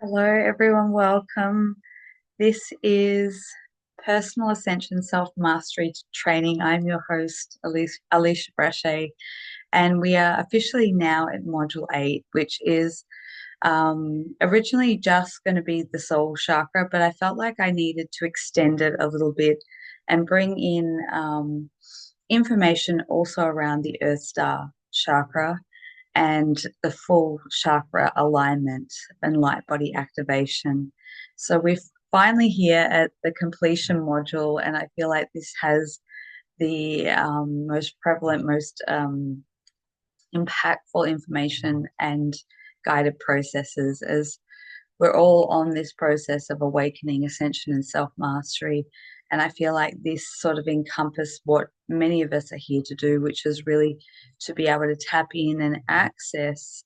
Hello, everyone. Welcome. This is Personal Ascension Self Mastery Training. I'm your host, Alicia Brachet, and we are officially now at Module 8, which is originally just going to be the soul chakra, but I felt like I needed to extend it a little bit and bring in information also around the Earth Star chakra and the full chakra alignment and light body activation. So we're finally here at the completion module, and I feel like this has the most prevalent, most impactful information and guided processes as we're all on this process of awakening, ascension, and self mastery. And I feel like this sort of encompass what many of us are here to do, which is really to be able to tap in and access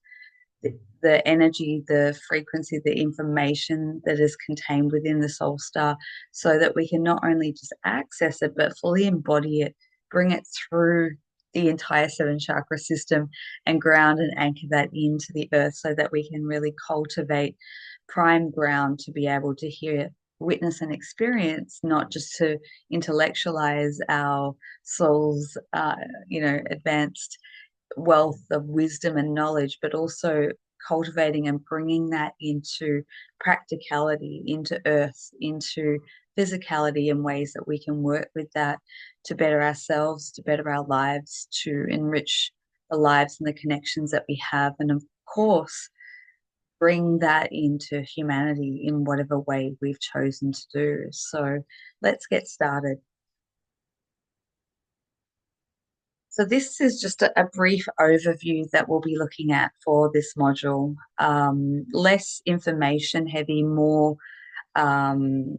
the energy, the frequency, the information that is contained within the soul star, so that we can not only just access it, but fully embody it, bring it through the entire seven chakra system and ground and anchor that into the earth so that we can really cultivate prime ground to be able to hear, witness, and experience, not just to intellectualize our soul's, advanced wealth of wisdom and knowledge, but also cultivating and bringing that into practicality, into earth, into physicality in ways that we can work with that to better ourselves, to better our lives, to enrich the lives and the connections that we have. And of course, bring that into humanity in whatever way we've chosen to do. So let's get started. So this is just a brief overview that we'll be looking at for this module. Less information heavy, more um,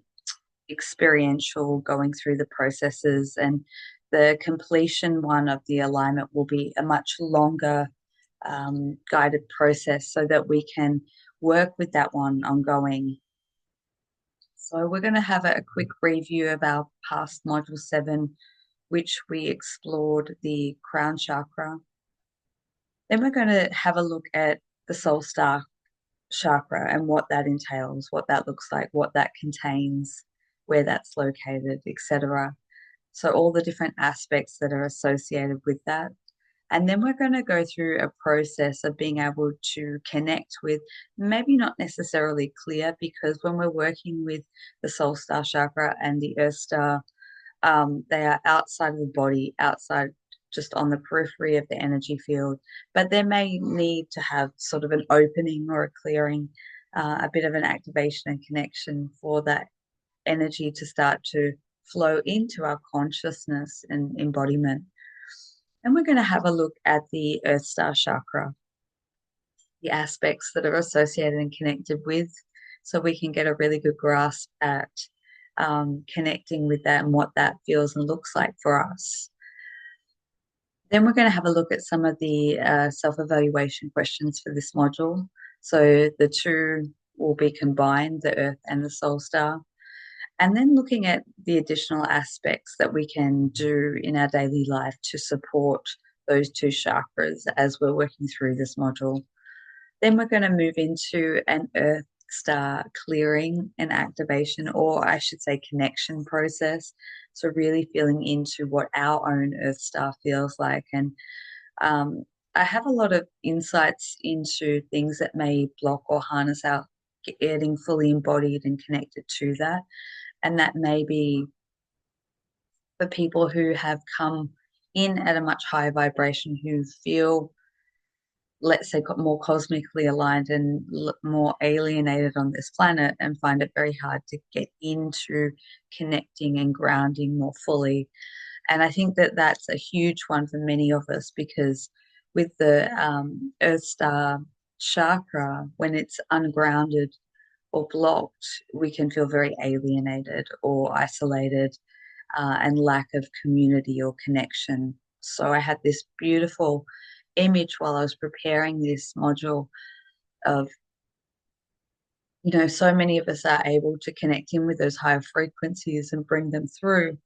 experiential, going through the processes, and the completion one of the alignment will be a much longer guided process so that we can work with that one ongoing. So we're going to have a quick review of our past module 7, which we explored the crown chakra. Then we're going to have a look at the soul star chakra and what that entails, what that looks like, what that contains, where that's located, etc. So all the different aspects that are associated with that. And then we're going to go through a process of being able to connect with, maybe not necessarily clear, because when we're working with the soul star chakra and the earth star, they are outside of the body, outside, just on the periphery of the energy field. But they may need to have sort of an opening or a clearing, a bit of an activation and connection for that energy to start to flow into our consciousness and embodiment. And we're going to have a look at the Earth Star chakra, the aspects that are associated and connected with, so we can get a really good grasp at connecting with that and what that feels and looks like for us. Then we're going to have a look at some of the self-evaluation questions for this module. So the two will be combined, the Earth and the Soul Star. And then looking at the additional aspects that we can do in our daily life to support those two chakras as we're working through this module. Then we're going to move into an Earth Star clearing and activation, or I should say connection process. So really feeling into what our own Earth Star feels like. And I have a lot of insights into things that may block or harness our getting fully embodied and connected to that. And that may be for people who have come in at a much higher vibration, who feel, let's say, more cosmically aligned and more alienated on this planet, and find it very hard to get into connecting and grounding more fully. And I think that that's a huge one for many of us, because with the Earth Star chakra, when it's ungrounded or blocked, we can feel very alienated or isolated, and lack of community or connection. So I had this beautiful image while I was preparing this module of, so many of us are able to connect in with those higher frequencies and bring them through.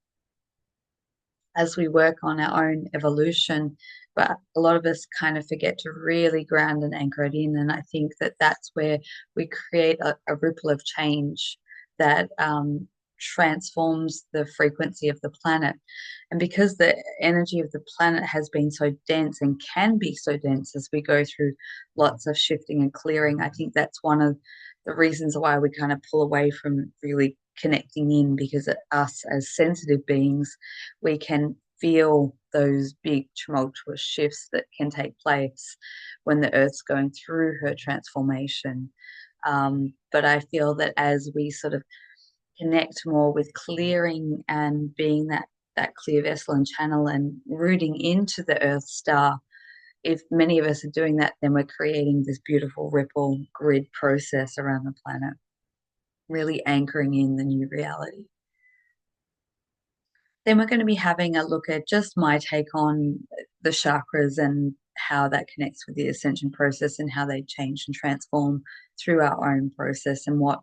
as we work on our own evolution. But a lot of us kind of forget to really ground and anchor it in. And I think that that's where we create a ripple of change that transforms the frequency of the planet. And because the energy of the planet has been so dense and can be so dense as we go through lots of shifting and clearing, I think that's one of the reasons why we kind of pull away from really connecting in, because us as sensitive beings, we can feel those big tumultuous shifts that can take place when the earth's going through her transformation. But I feel that as we sort of connect more with clearing and being that clear vessel and channel and rooting into the earth star, if many of us are doing that, then we're creating this beautiful ripple grid process around the planet, really anchoring in the new reality. Then we're going to be having a look at just my take on the chakras and how that connects with the ascension process and how they change and transform through our own process, and what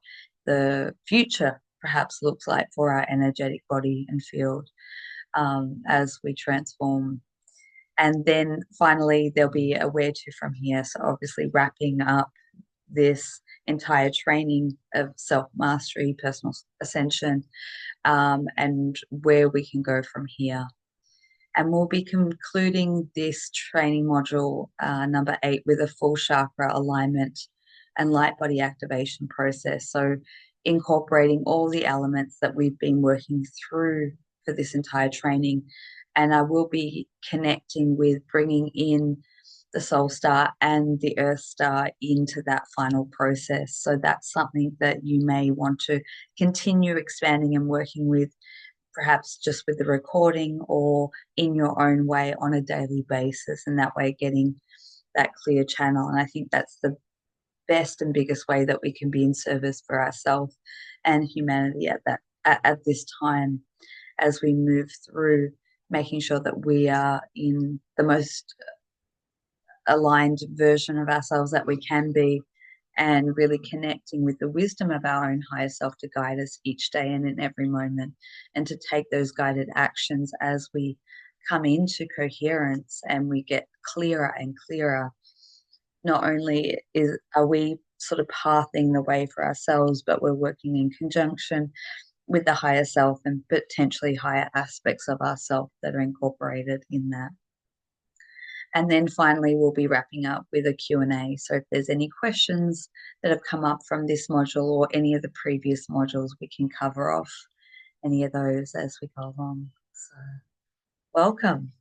the future perhaps looks like for our energetic body and field as we transform. And then finally, there'll be a where to from here. So obviously wrapping up this entire training of self-mastery, personal ascension, and where we can go from here. And we'll be concluding this training module number 8 with a full chakra alignment and light body activation process. So incorporating all the elements that we've been working through for this entire training. And I will be connecting with bringing in the soul star and the earth star into that final process. So that's something that you may want to continue expanding and working with, perhaps just with the recording or in your own way on a daily basis, and that way getting that clear channel. And I think that's the best and biggest way that we can be in service for ourselves and humanity at this time, as we move through making sure that we are in the most aligned version of ourselves that we can be, and really connecting with the wisdom of our own higher self to guide us each day and in every moment, and to take those guided actions as we come into coherence and we get clearer and clearer. Not only are we sort of pathing the way for ourselves, but we're working in conjunction with the higher self and potentially higher aspects of ourself that are incorporated in that. And then finally, we'll be wrapping up with a Q&A. So if there's any questions that have come up from this module or any of the previous modules, we can cover off any of those as we go along. So welcome.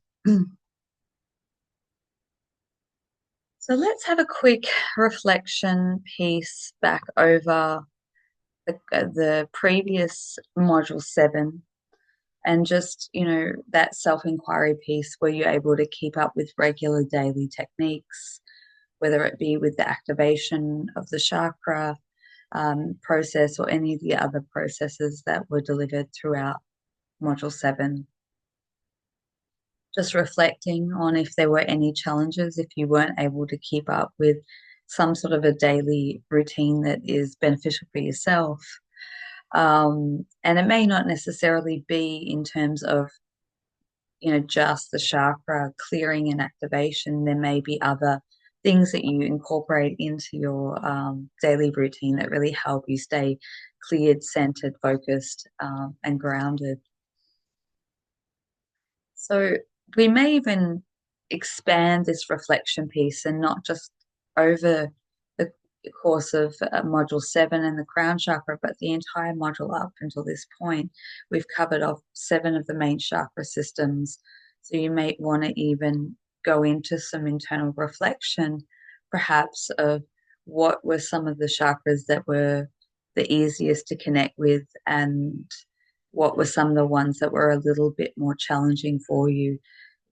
So let's have a quick reflection piece back over the previous module 7, and just, that self-inquiry piece where you're able to keep up with regular daily techniques, whether it be with the activation of the chakra process or any of the other processes that were delivered throughout module 7. Just reflecting on if there were any challenges, if you weren't able to keep up with some sort of a daily routine that is beneficial for yourself. And it may not necessarily be in terms of, just the chakra clearing and activation. There may be other things that you incorporate into your daily routine that really help you stay cleared, centered, focused, and grounded. So we may even expand this reflection piece, and not just over the course of module 7 and the crown chakra, but the entire module up until this point. We've covered off 7 of the main chakra systems. So you may want to even go into some internal reflection, perhaps, of what were some of the chakras that were the easiest to connect with, and what were some of the ones that were a little bit more challenging for you,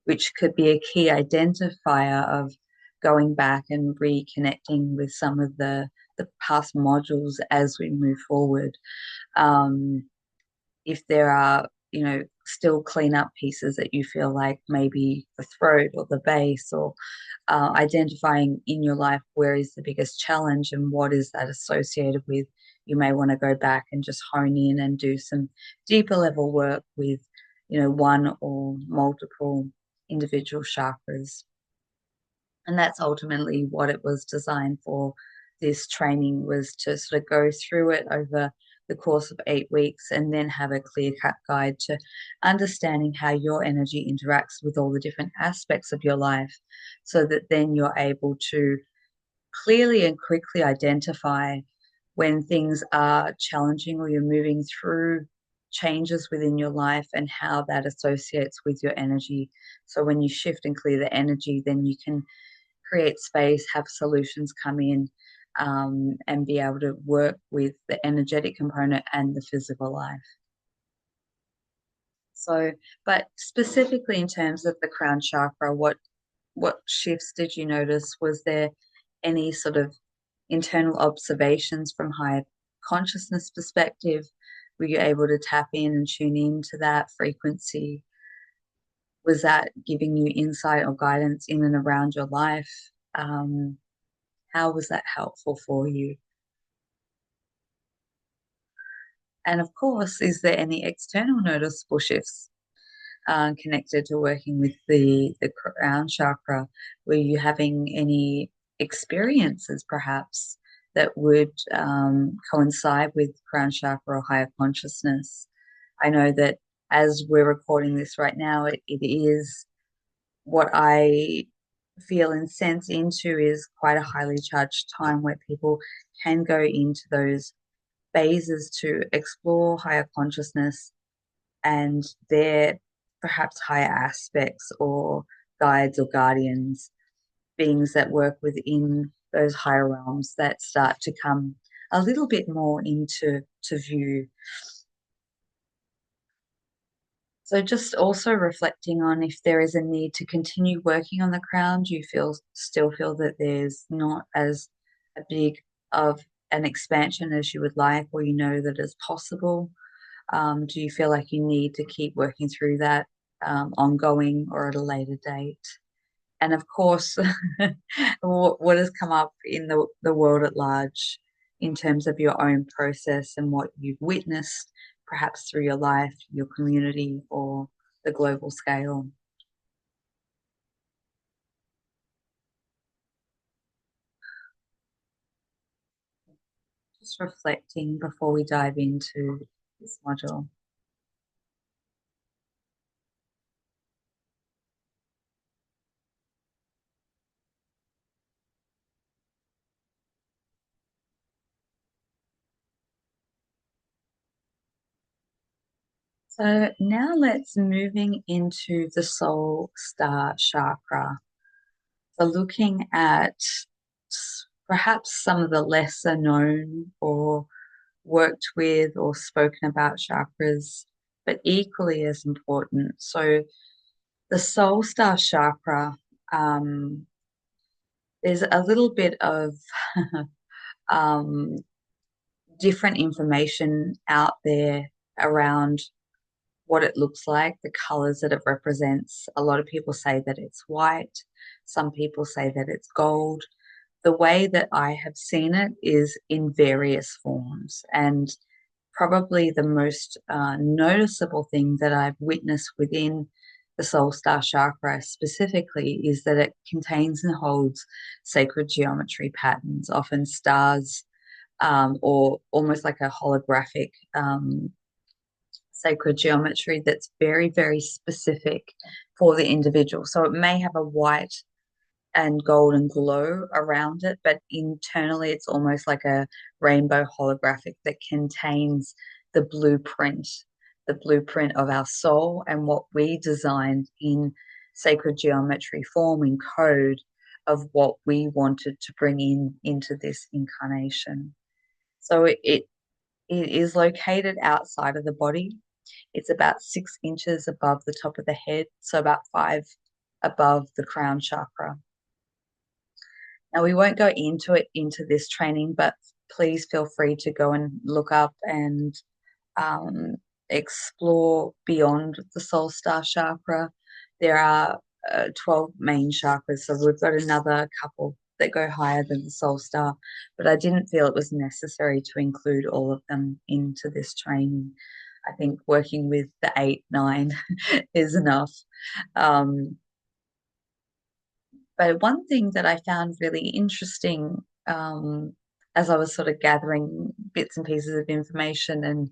which could be a key identifier of going back and reconnecting with some of the past modules as we move forward. If there are, still clean-up pieces that you feel like maybe the throat or the base, or identifying in your life where is the biggest challenge and what is that associated with, you may want to go back and just hone in and do some deeper level work with, one or multiple individual chakras. And that's ultimately what it was designed for. This training was to sort of go through it over the course of 8 weeks and then have a clear cut guide to understanding how your energy interacts with all the different aspects of your life, so that then you're able to clearly and quickly identify when things are challenging or you're moving through changes within your life and how that associates with your energy. So when you shift and clear the energy, then you can create space, have solutions come in, and be able to work with the energetic component and the physical life. So, but specifically in terms of the crown chakra, what shifts did you notice? Was there any sort of internal observations from higher consciousness perspective? Were you able to tap in and tune in to that frequency? Was that giving you insight or guidance in and around your life? How was that helpful for you? And of course, is there any external noticeable shifts connected to working with the crown chakra? Were you having any experiences perhaps that would coincide with crown chakra or higher consciousness? I know that as we're recording this right now, it is what I feel and sense into is quite a highly charged time where people can go into those phases to explore higher consciousness and their perhaps higher aspects or guides or guardians, beings that work within those higher realms that start to come a little bit more into view. So just also reflecting on if there is a need to continue working on the crown. Do you still feel that there's not as a big of an expansion as you would like, or that is possible? Do you feel like you need to keep working through that ongoing or at a later date? And of course, what has come up in the world at large in terms of your own process and what you've witnessed, perhaps through your life, your community, or the global scale? Just reflecting before we dive into this module. So now let's moving into the soul star chakra. So looking at perhaps some of the lesser known or worked with or spoken about chakras, but equally as important. So the soul star chakra, um, there's a little bit of um, different information out there around what it looks like, the colors that it represents. A lot of people say that it's white. Some people say that it's gold. The way that I have seen it is in various forms. And probably the most noticeable thing that I've witnessed within the soul star chakra specifically is that it contains and holds sacred geometry patterns, often stars, or almost like a holographic sacred geometry that's very, very specific for the individual. So it may have a white and golden glow around it, but internally it's almost like a rainbow holographic that contains the blueprint of our soul and what we designed in sacred geometry form and code of what we wanted to bring into this incarnation. So it is located outside of the body. It's about 6 inches above the top of the head, so about 5 above the crown chakra. Now, we won't go into this training, but please feel free to go and look up and um, explore beyond the soul star chakra. There are 12 main chakras, so we've got another couple that go higher than the soul star, but I didn't feel it was necessary to include all of them into this training. I think working with the 8, 9 is enough. Um, but one thing that I found really interesting, as I was sort of gathering bits and pieces of information and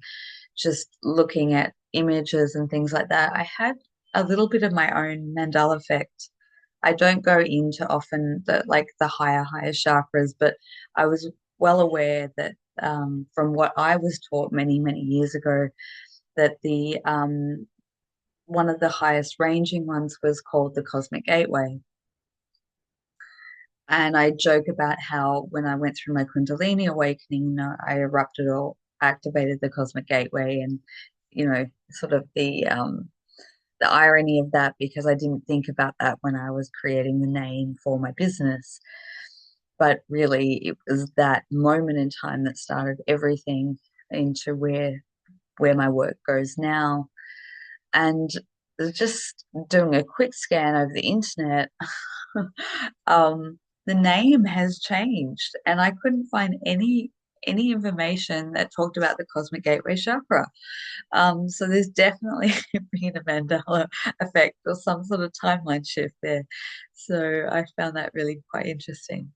just looking at images and things like that, I had a little bit of my own Mandela effect. I don't go into often the higher chakras, but I was well aware that, from what I was taught many years ago, that the one of the highest ranging ones was called the Cosmic Gateway. And I joke about how when I went through my Kundalini awakening, I erupted or activated the Cosmic Gateway, and sort of the irony of that, because I didn't think about that when I was creating the name for my business. But really, it was that moment in time that started everything into where my work goes now. And just doing a quick scan over the internet, the name has changed, and I couldn't find any information that talked about the Cosmic Gateway Chakra. So there's definitely been a Mandela effect or some sort of timeline shift there. So I found that really quite interesting.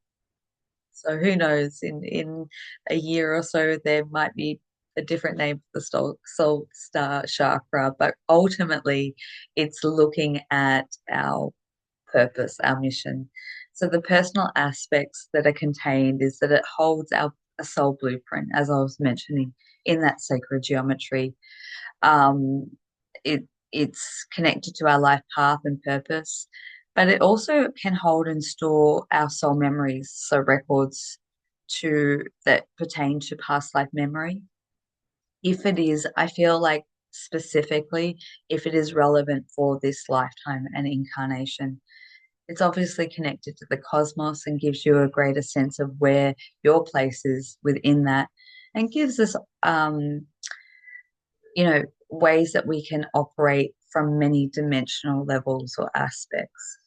So who knows, in a year or so, there might be a different name for the soul star chakra, but ultimately it's looking at our purpose, our mission. So the personal aspects that are contained is that it holds our a soul blueprint, as I was mentioning, in that sacred geometry. Um, it's connected to our life path and purpose, but it also can hold and store our soul memories, so records to that pertain to past life memory. If it is, I feel like specifically, if it is relevant for this lifetime and incarnation, it's obviously connected to the cosmos and gives you a greater sense of where your place is within that, and gives us, ways that we can operate from many dimensional levels or aspects.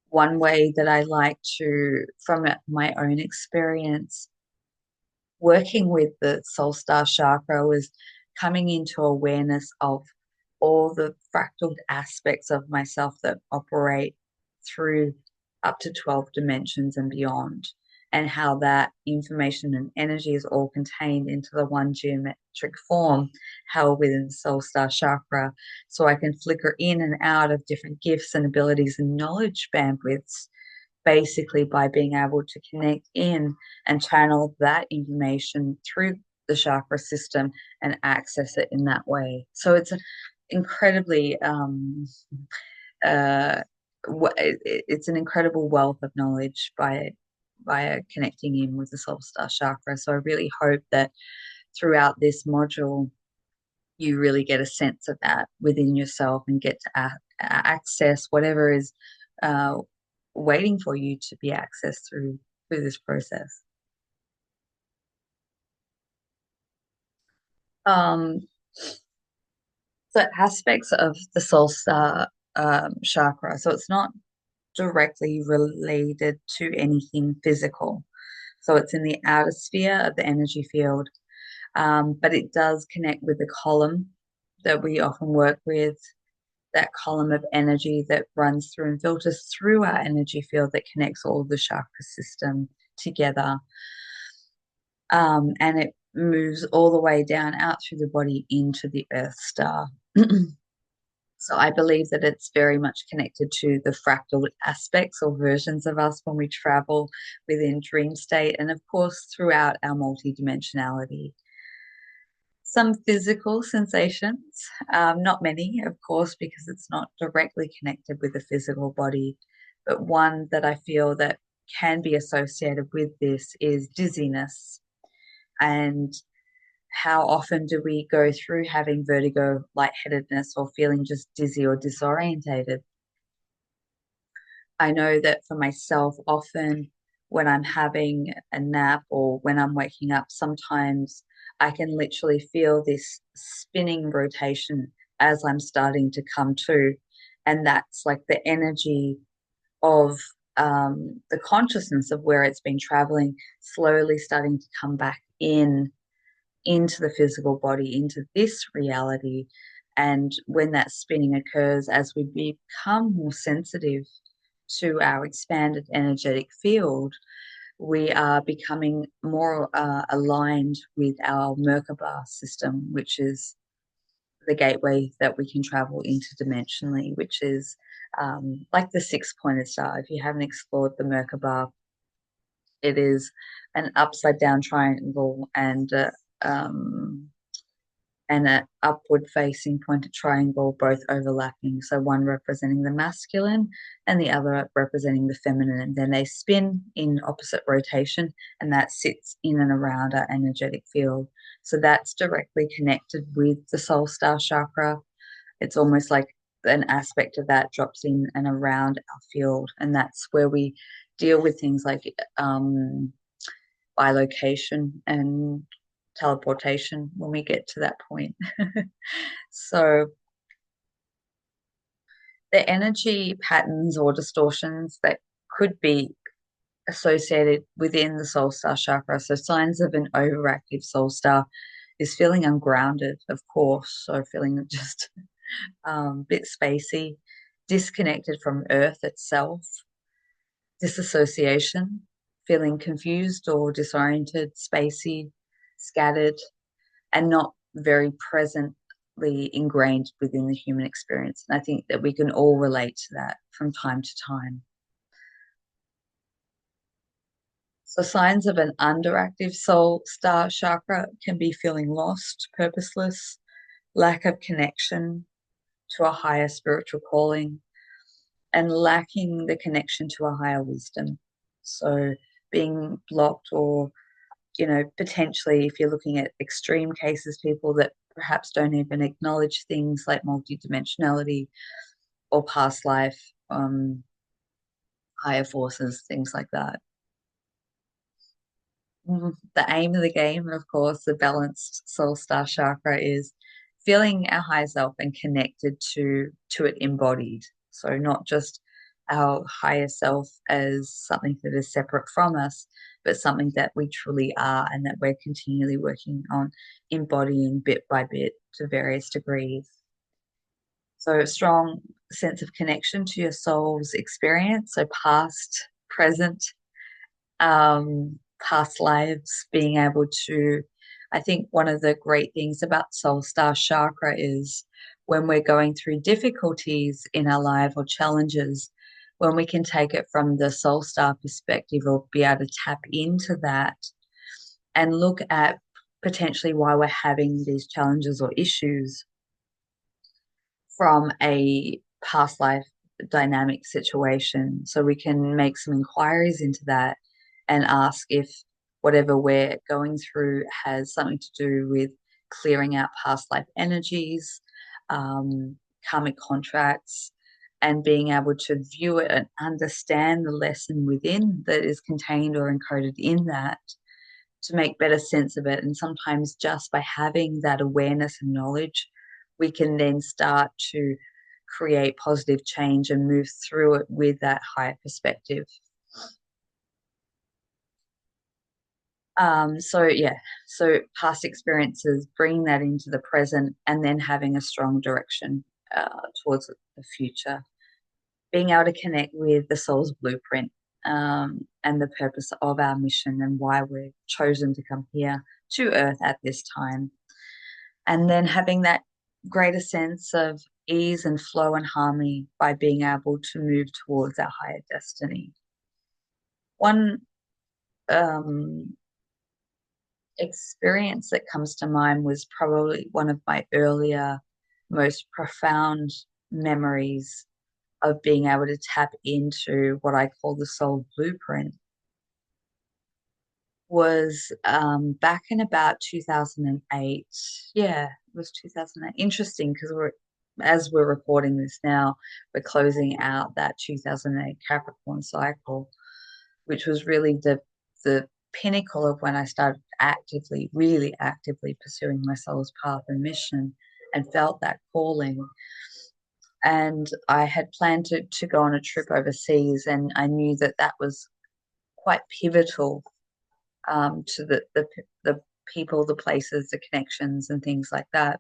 One way that I like to, from my own experience, working with the soul star chakra, was coming into awareness of all the fractal aspects of myself that operate through up to 12 dimensions and beyond, and how that information and energy is all contained into the one geometric form held within the soul star chakra. So I can flicker in and out of different gifts and abilities and knowledge bandwidths, basically by being able to connect in and channel that information through the chakra system and access it in that way. So it's incredibly uh, it's an incredible wealth of knowledge by connecting in with the soul star chakra. So I really hope that throughout this module you really get a sense of that within yourself and get to access whatever is uh, waiting for you to be accessed through this process. Um, so aspects of the soul star chakra. So it's not directly related to anything physical. So it's in the outer sphere of the energy field, but it does connect with the column that we often work with, that column of energy that runs through and filters through our energy field that connects all the chakra system together. And it moves all the way down out through the body into the earth star. So I believe that it's very much connected to the fractal aspects or versions of us when we travel within dream state, and of course throughout our multidimensionality. Some physical sensations, not many, of course, because it's not directly connected with the physical body, but one that I feel that can be associated with this is dizziness. And how often do we go through having vertigo, lightheadedness, or feeling just dizzy or disorientated? I know that for myself, often when I'm having a nap or when I'm waking up, sometimes I can literally feel this spinning rotation as I'm starting to come to. And that's like the energy of the consciousness of where it's been traveling, slowly starting to come back in into the physical body, into this reality. And when that spinning occurs, as we become more sensitive to our expanded energetic field, we are becoming more aligned with our Merkaba system, which is the gateway that we can travel interdimensionally, which is like the six-pointed star. If you haven't explored the Merkaba, it is an upside down triangle um, and an upward facing pointed triangle, both overlapping. So one representing the masculine and the other representing the feminine. And then they spin in opposite rotation, and that sits in and around our energetic field. So that's directly connected with the soul star chakra. It's almost like an aspect of that drops in and around our field. And that's where we deal with things like bilocation and teleportation when we get to that point. So the energy patterns or distortions that could be associated within the soul star chakra. So signs of an overactive soul star is feeling ungrounded, of course, so feeling just a bit spacey, disconnected from Earth itself, disassociation, feeling confused or disoriented, spacey, scattered, and not very presently ingrained within the human experience. And I think that we can all relate to that from time to time. So signs of an underactive soul star chakra can be feeling lost, purposeless, lack of connection to a higher spiritual calling, and lacking the connection to a higher wisdom. So being blocked or, potentially if you're looking at extreme cases, people that perhaps don't even acknowledge things like multidimensionality or past life, higher forces, things like that. The aim of the game, of course, the balanced soul star chakra is feeling our higher self and connected to it embodied. So not just our higher self as something that is separate from us, but something that we truly are and that we're continually working on embodying bit by bit to various degrees. So a strong sense of connection to your soul's experience, so past, present, past lives, being able to, I think one of the great things about soul star chakra is when we're going through difficulties in our life or challenges, when we can take it from the soul star perspective or be able to tap into that and look at potentially why we're having these challenges or issues from a past life dynamic situation. So we can make some inquiries into that and ask if whatever we're going through has something to do with clearing out past life energies, karmic contracts, and being able to view it and understand the lesson within that is contained or encoded in that to make better sense of it. And sometimes just by having that awareness and knowledge, we can then start to create positive change and move through it with that higher perspective. So past experiences, bringing that into the present, and then having a strong direction towards the future. Being able to connect with the soul's blueprint and the purpose of our mission and why we're chosen to come here to Earth at this time. And then having that greater sense of ease and flow and harmony by being able to move towards our higher destiny. One experience that comes to mind was probably one of my earlier, most profound memories of being able to tap into what I call the soul blueprint was back in about 2008. Yeah, it was 2008. Interesting because as we're recording this now, we're closing out that 2008 Capricorn cycle, which was really the pinnacle of when I started actively, really actively pursuing my soul's path and mission and felt that calling. And I had planned to go on a trip overseas, and I knew that that was quite pivotal to the people, the places, the connections, and things like that,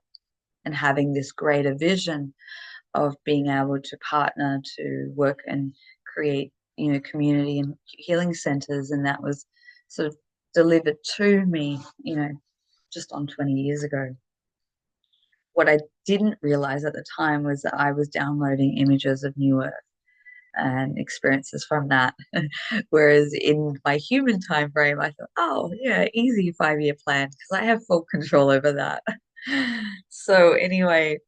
and having this greater vision of being able to partner to work and create, community and healing centers. And that was sort of delivered to me, just on 20 years ago. What I didn't realize at the time was that I was downloading images of New Earth and experiences from that. Whereas in my human time frame, I thought, oh, yeah, easy 5-year plan because I have full control over that. So, anyway,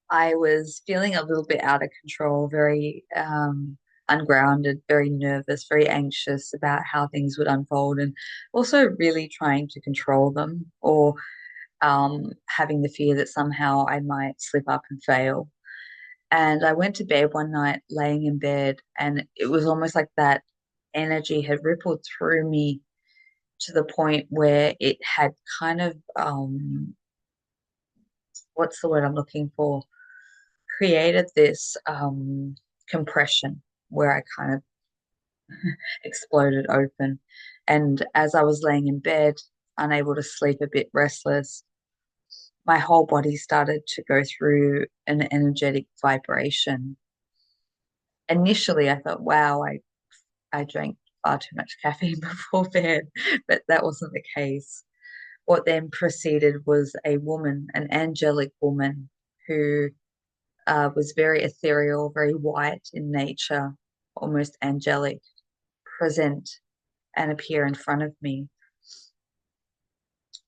I was feeling a little bit out of control, very ungrounded, very nervous, very anxious about how things would unfold, and also really trying to control them, or having the fear that somehow I might slip up and fail. And I went to bed one night, laying in bed, and it was almost like that energy had rippled through me to the point where it had kind of, what's the word I'm looking for? Created this compression where I kind of exploded open. And as I was laying in bed, unable to sleep, a bit restless, my whole body started to go through an energetic vibration. Initially, I thought, wow, I drank far too much caffeine before bed, but that wasn't the case. What then proceeded was a woman, an angelic woman, who was very ethereal, very white in nature, almost angelic, present and appear in front of me.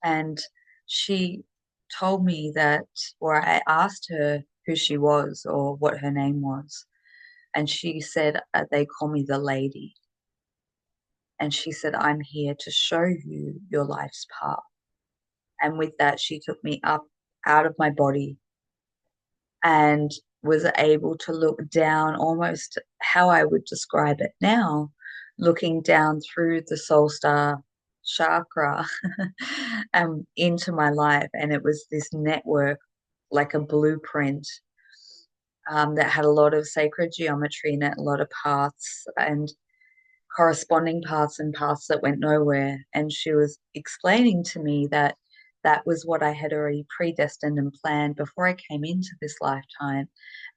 And she told me that, or I asked her who she was or what her name was. And she said, they call me the lady. And she said, I'm here to show you your life's path. And with that, she took me up out of my body and was able to look down, almost how I would describe it now, looking down through the soul star chakra and into my life. And it was this network, like a blueprint, that had a lot of sacred geometry in it, a lot of paths and corresponding paths and paths that went nowhere. And she was explaining to me that that was what I had already predestined and planned before I came into this lifetime.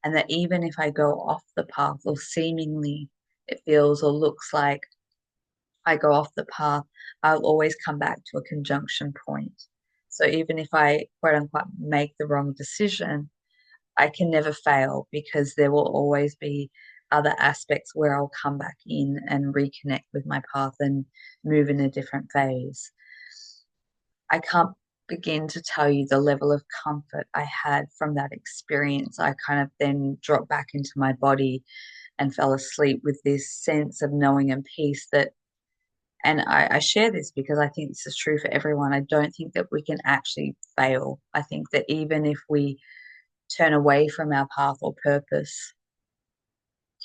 And that even if I go off the path, or seemingly it feels or looks like I go off the path, I'll always come back to a conjunction point. So even if I, quote unquote, make the wrong decision, I can never fail because there will always be other aspects where I'll come back in and reconnect with my path and move in a different phase. I can't begin to tell you the level of comfort I had from that experience. I kind of then dropped back into my body and fell asleep with this sense of knowing and peace that, and I share this because I think this is true for everyone. I don't think that we can actually fail. I think that even if we turn away from our path or purpose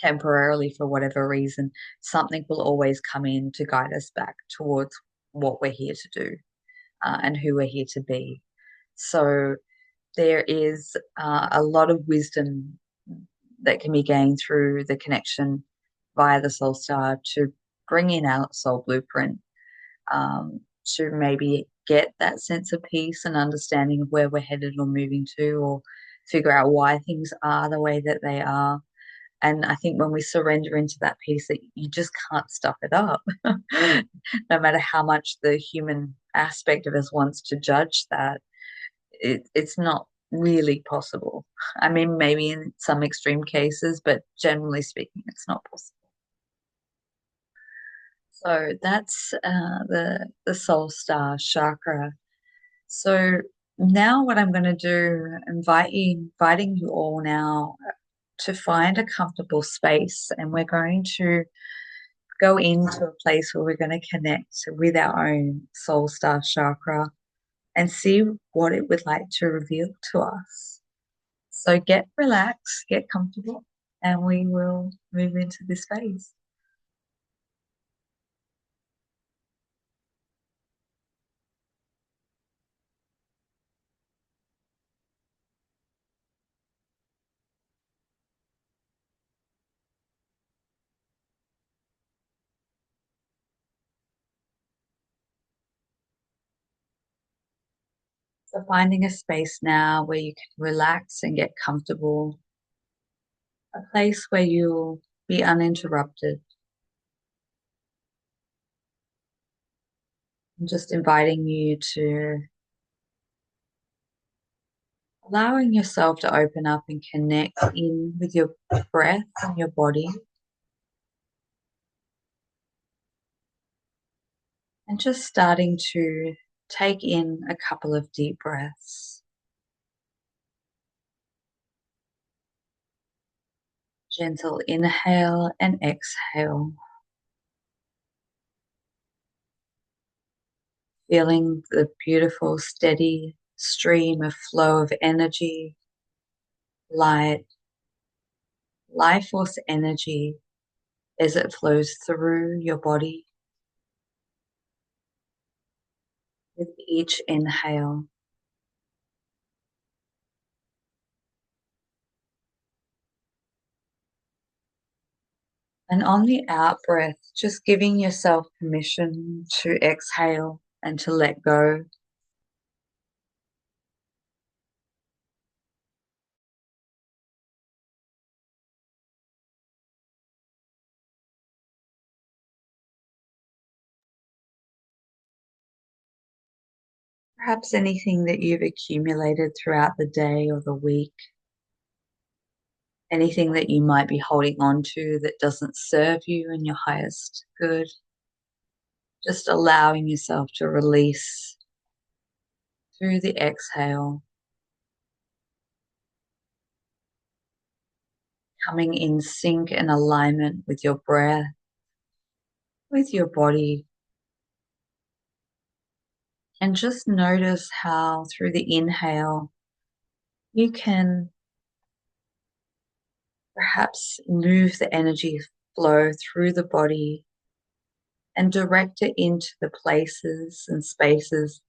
temporarily for whatever reason, something will always come in to guide us back towards what we're here to do, and who we're here to be. So there is a lot of wisdom that can be gained through the connection via the soul star to bring in our soul blueprint, to maybe get that sense of peace and understanding of where we're headed or moving to, or figure out why things are the way that they are. And I think when we surrender into that peace, that you just can't stuff it up, no matter how much the human aspect of us wants to judge that, it's not really possible. I mean, maybe in some extreme cases, but generally speaking, it's not possible. So that's the soul star chakra. So now what I'm going to do, inviting you all now to find a comfortable space, and we're going to go into a place where we're going to connect with our own soul star chakra and see what it would like to reveal to us. So get relaxed, get comfortable, and we will move into this phase. So finding a space now where you can relax and get comfortable, a place where you'll be uninterrupted. I'm just inviting you to allowing yourself to open up and connect in with your breath and your body. And just starting to take in a couple of deep breaths. Gentle inhale and exhale. Feeling the beautiful, steady stream of flow of energy, light, life force energy as it flows through your body with each inhale. And on the out breath, just giving yourself permission to exhale and to let go. Perhaps anything that you've accumulated throughout the day or the week, anything that you might be holding on to that doesn't serve you in your highest good. Just allowing yourself to release through the exhale, coming in sync and alignment with your breath, with your body. And just notice how through the inhale, you can perhaps move the energy flow through the body and direct it into the places and spaces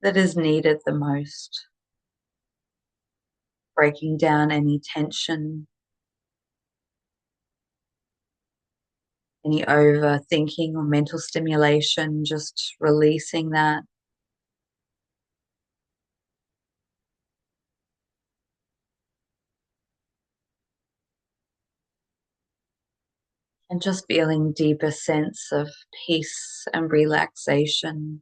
that is needed the most, breaking down any tension, any overthinking or mental stimulation, just releasing that. And just feeling deeper sense of peace and relaxation.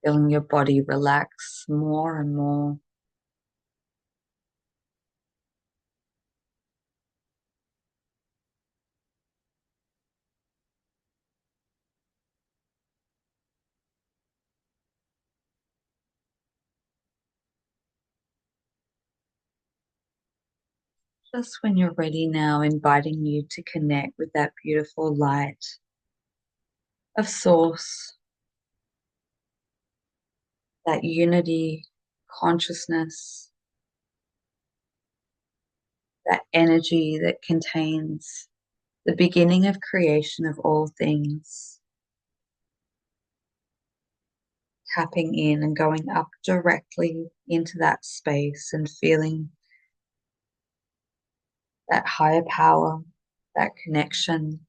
Feeling your body relax more and more. Just when you're ready now, inviting you to connect with that beautiful light of source, that unity consciousness, that energy that contains the beginning of creation of all things. Tapping in and going up directly into that space and feeling that higher power, that connection,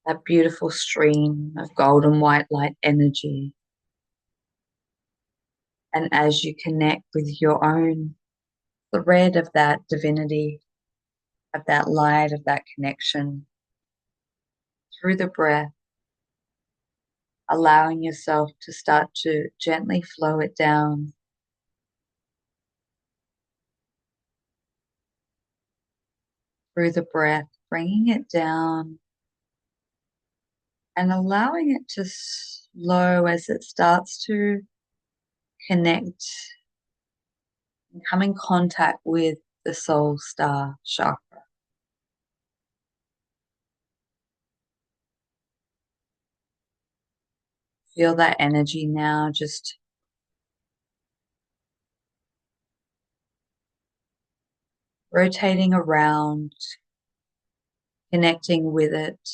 that beautiful stream of golden white light energy. And as you connect with your own thread of that divinity, of that light, of that connection, through the breath, allowing yourself to start to gently flow it down through the breath, bringing it down and allowing it to slow as it starts to connect and come in contact with the soul star chakra. Feel that energy now just rotating around, connecting with it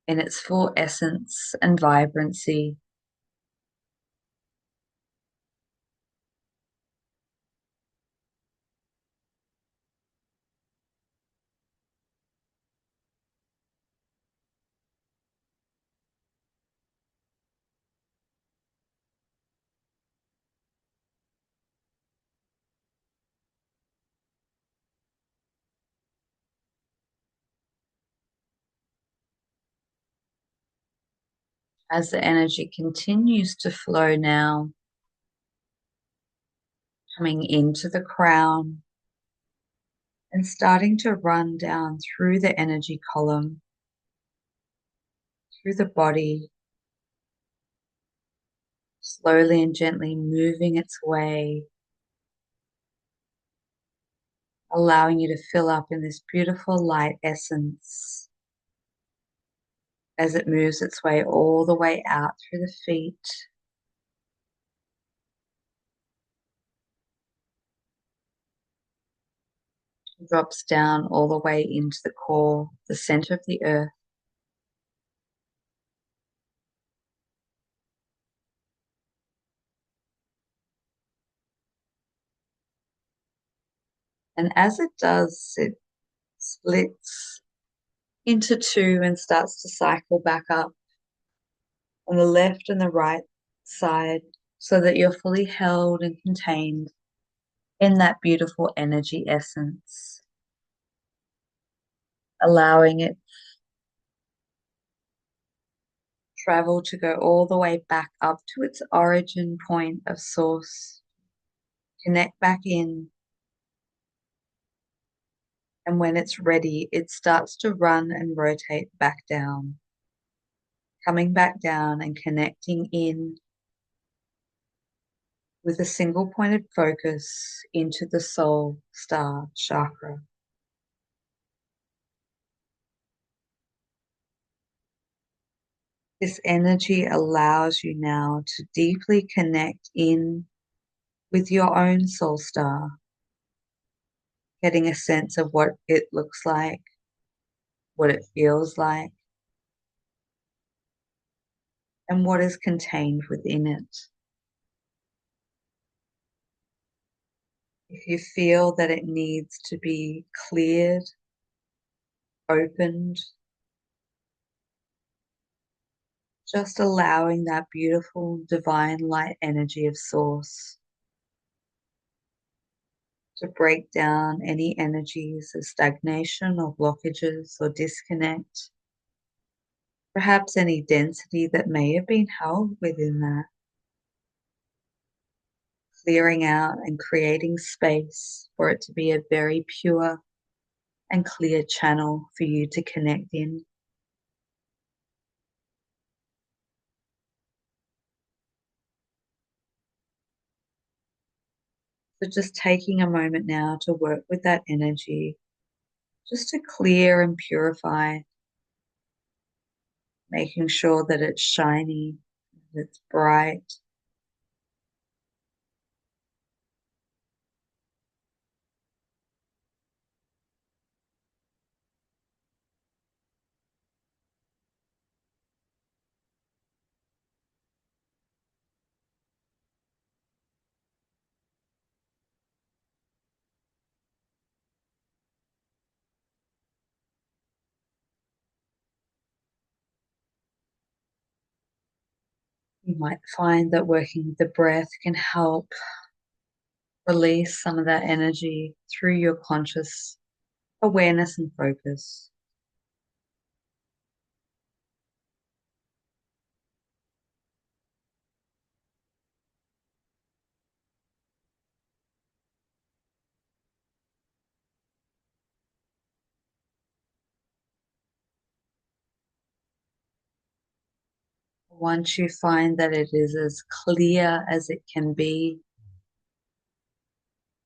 in its full essence and vibrancy. As the energy continues to flow now, coming into the crown and starting to run down through the energy column, through the body, slowly and gently moving its way, allowing you to fill up in this beautiful light essence as it moves its way all the way out through the feet, drops down all the way into the core, the center of the earth. And as it does, it splits into two and starts to cycle back up on the left and the right side so that you're fully held and contained in that beautiful energy essence, allowing it travel to go all the way back up to its origin point of source, connect back in, and when it's ready, it starts to run and rotate back down, coming back down and connecting in with a single pointed focus into the soul star chakra. This energy allows you now to deeply connect in with your own soul star, getting a sense of what it looks like, what it feels like, and what is contained within it. If you feel that it needs to be cleared, opened, just allowing that beautiful divine light energy of source to break down any energies of stagnation or blockages or disconnect, perhaps any density that may have been held within that, clearing out and creating space for it to be a very pure and clear channel for you to connect in. So just taking a moment now to work with that energy, just to clear and purify, making sure that it's shiny, that it's bright. You might find that working with the breath can help release some of that energy through your conscious awareness and focus. Once you find that it is as clear as it can be,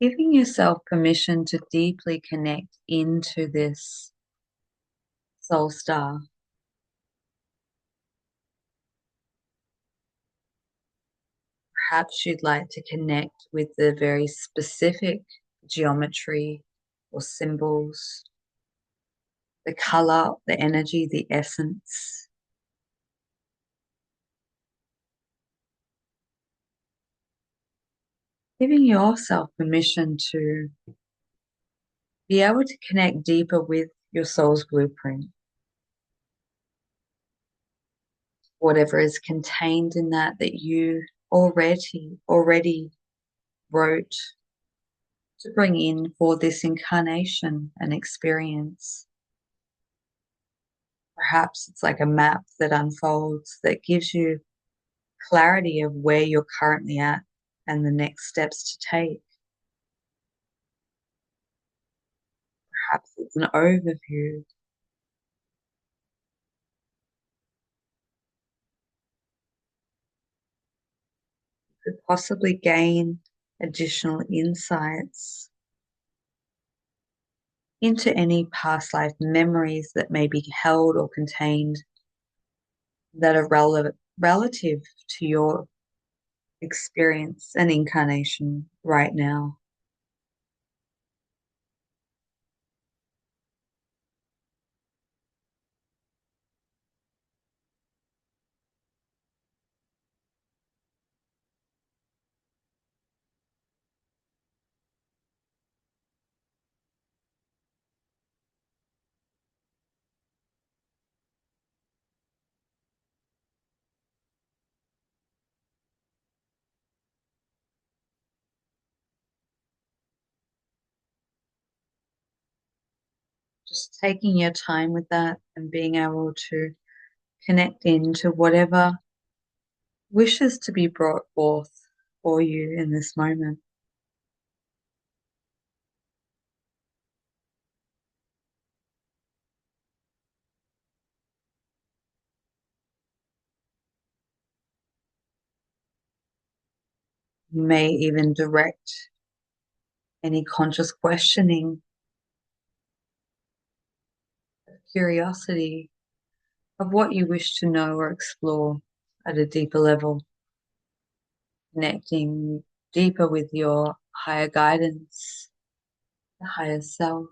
giving yourself permission to deeply connect into this soul star. Perhaps you'd like to connect with the very specific geometry or symbols, the color, the energy, the essence. Giving yourself permission to be able to connect deeper with your soul's blueprint. Whatever is contained in that you already wrote to bring in for this incarnation and experience. Perhaps it's like a map that unfolds that gives you clarity of where you're currently at and the next steps to take. Perhaps it's an overview. You could possibly gain additional insights into any past life memories that may be held or contained that are relative to your experience and incarnation right now. Just taking your time with that and being able to connect into whatever wishes to be brought forth for you in this moment. You may even direct any conscious questioning, curiosity of what you wish to know or explore at a deeper level, connecting deeper with your higher guidance, the higher self.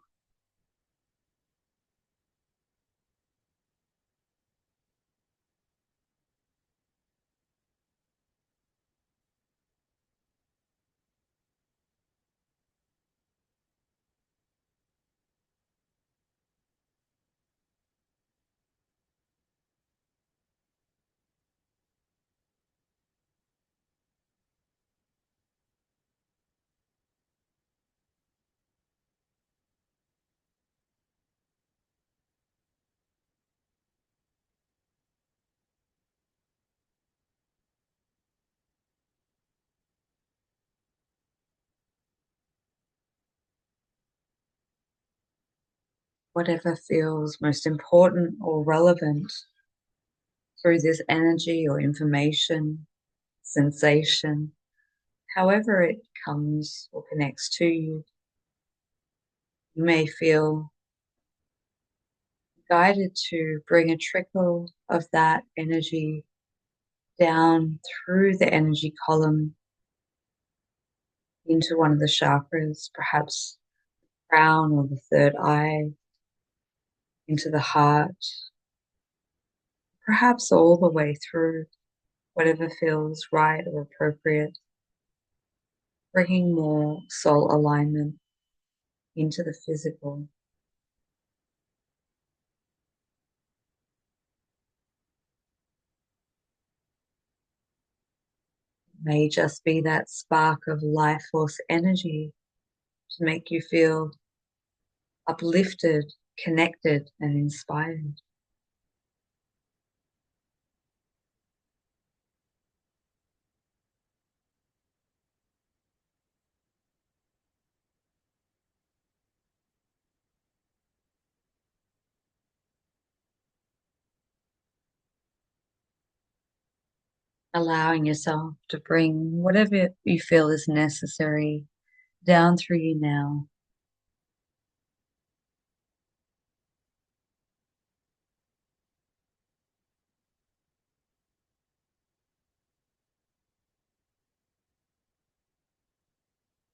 Whatever feels most important or relevant through this energy or information, sensation, however it comes or connects to you. You may feel guided to bring a trickle of that energy down through the energy column into one of the chakras, perhaps crown or the third eye, into the heart, perhaps all the way through, whatever feels right or appropriate, bringing more soul alignment into the physical. It may just be that spark of life force energy to make you feel uplifted, connected, and inspired. Allowing yourself to bring whatever you feel is necessary down through you now.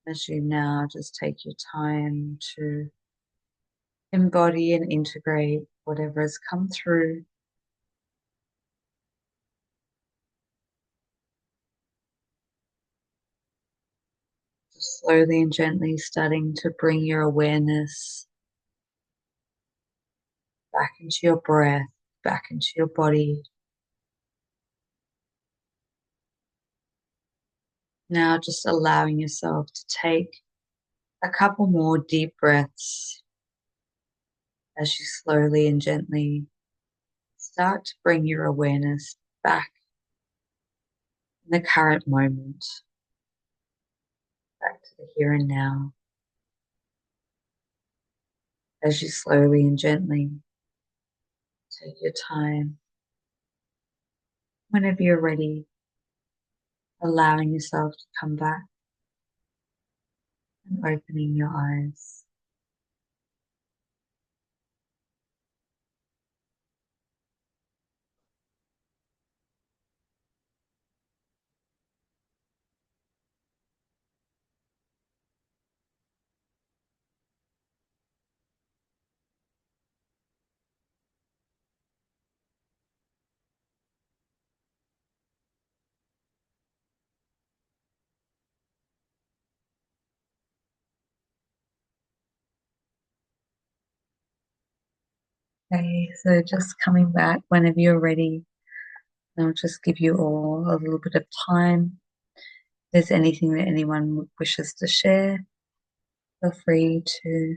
As you now just take your time to embody and integrate whatever has come through. Just slowly and gently starting to bring your awareness back into your breath, back into your body. Now just allowing yourself to take a couple more deep breaths as you slowly and gently start to bring your awareness back in the current moment, back to the here and now, as you slowly and gently take your time. Whenever you're ready, allowing yourself to come back and opening your eyes. Okay, so just coming back whenever you're ready, I'll just give you all a little bit of time. If there's anything that anyone wishes to share, feel free to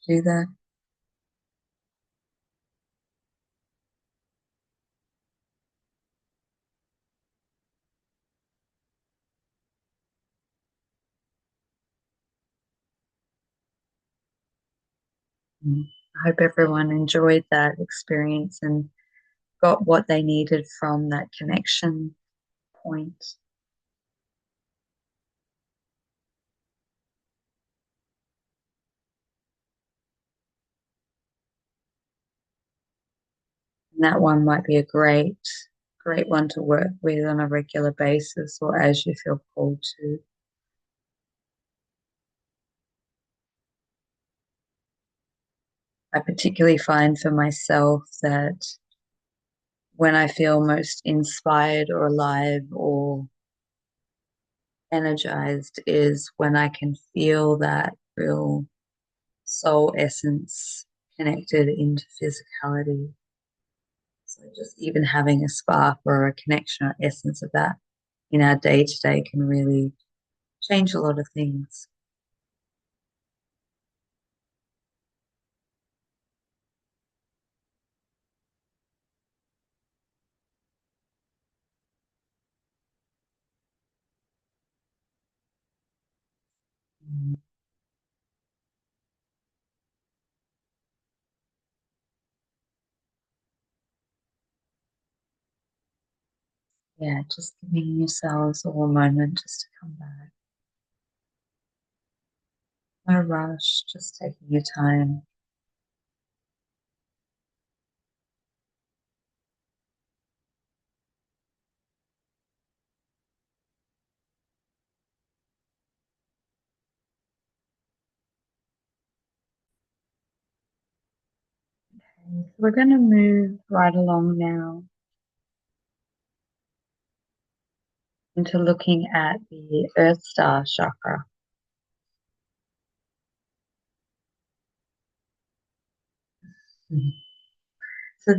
do that. I hope everyone enjoyed that experience and got what they needed from that connection point. And that one might be a great one to work with on a regular basis or as you feel called to. I particularly find for myself that when I feel most inspired or alive or energized is when I can feel that real soul essence connected into physicality. So just even having a spark or a connection or essence of that in our day to day can really change a lot of things. Mm. Yeah, just giving yourselves all a moment just to come back. No rush, just taking your time. Okay, so we're going to move right along now into looking at the Earth Star chakra. Mhm. So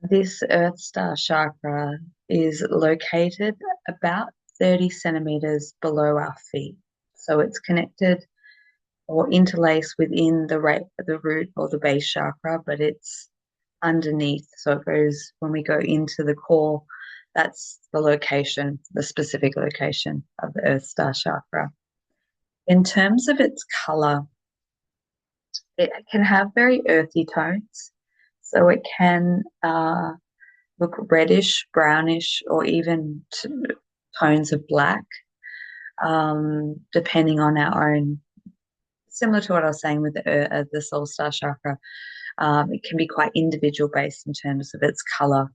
this Earth Star chakra is located about 30 centimeters below our feet. So it's connected or interlaced within the root or the base chakra, but it's underneath. So it goes when we go into the core, that's the location, the specific location of the Earth Star chakra. In terms of its color, it can have very earthy tones. So it can look reddish, brownish, or even tones of black, depending on our own. Similar to what I was saying with the Soul Star chakra, it can be quite individual based in terms of its color.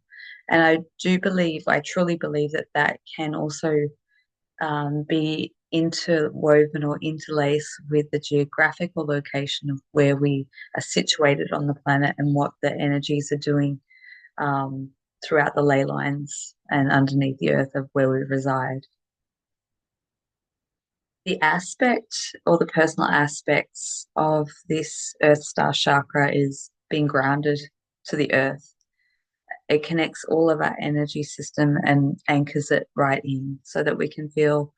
And I truly believe that that can also be interwoven or interlaced with the geographical location of where we are situated on the planet and what the energies are doing um, throughout the ley lines and underneath the earth of where we reside. The aspect or the personal aspects of this Earth Star chakra is being grounded to the earth. It connects all of our energy system and anchors it right in so that we can feel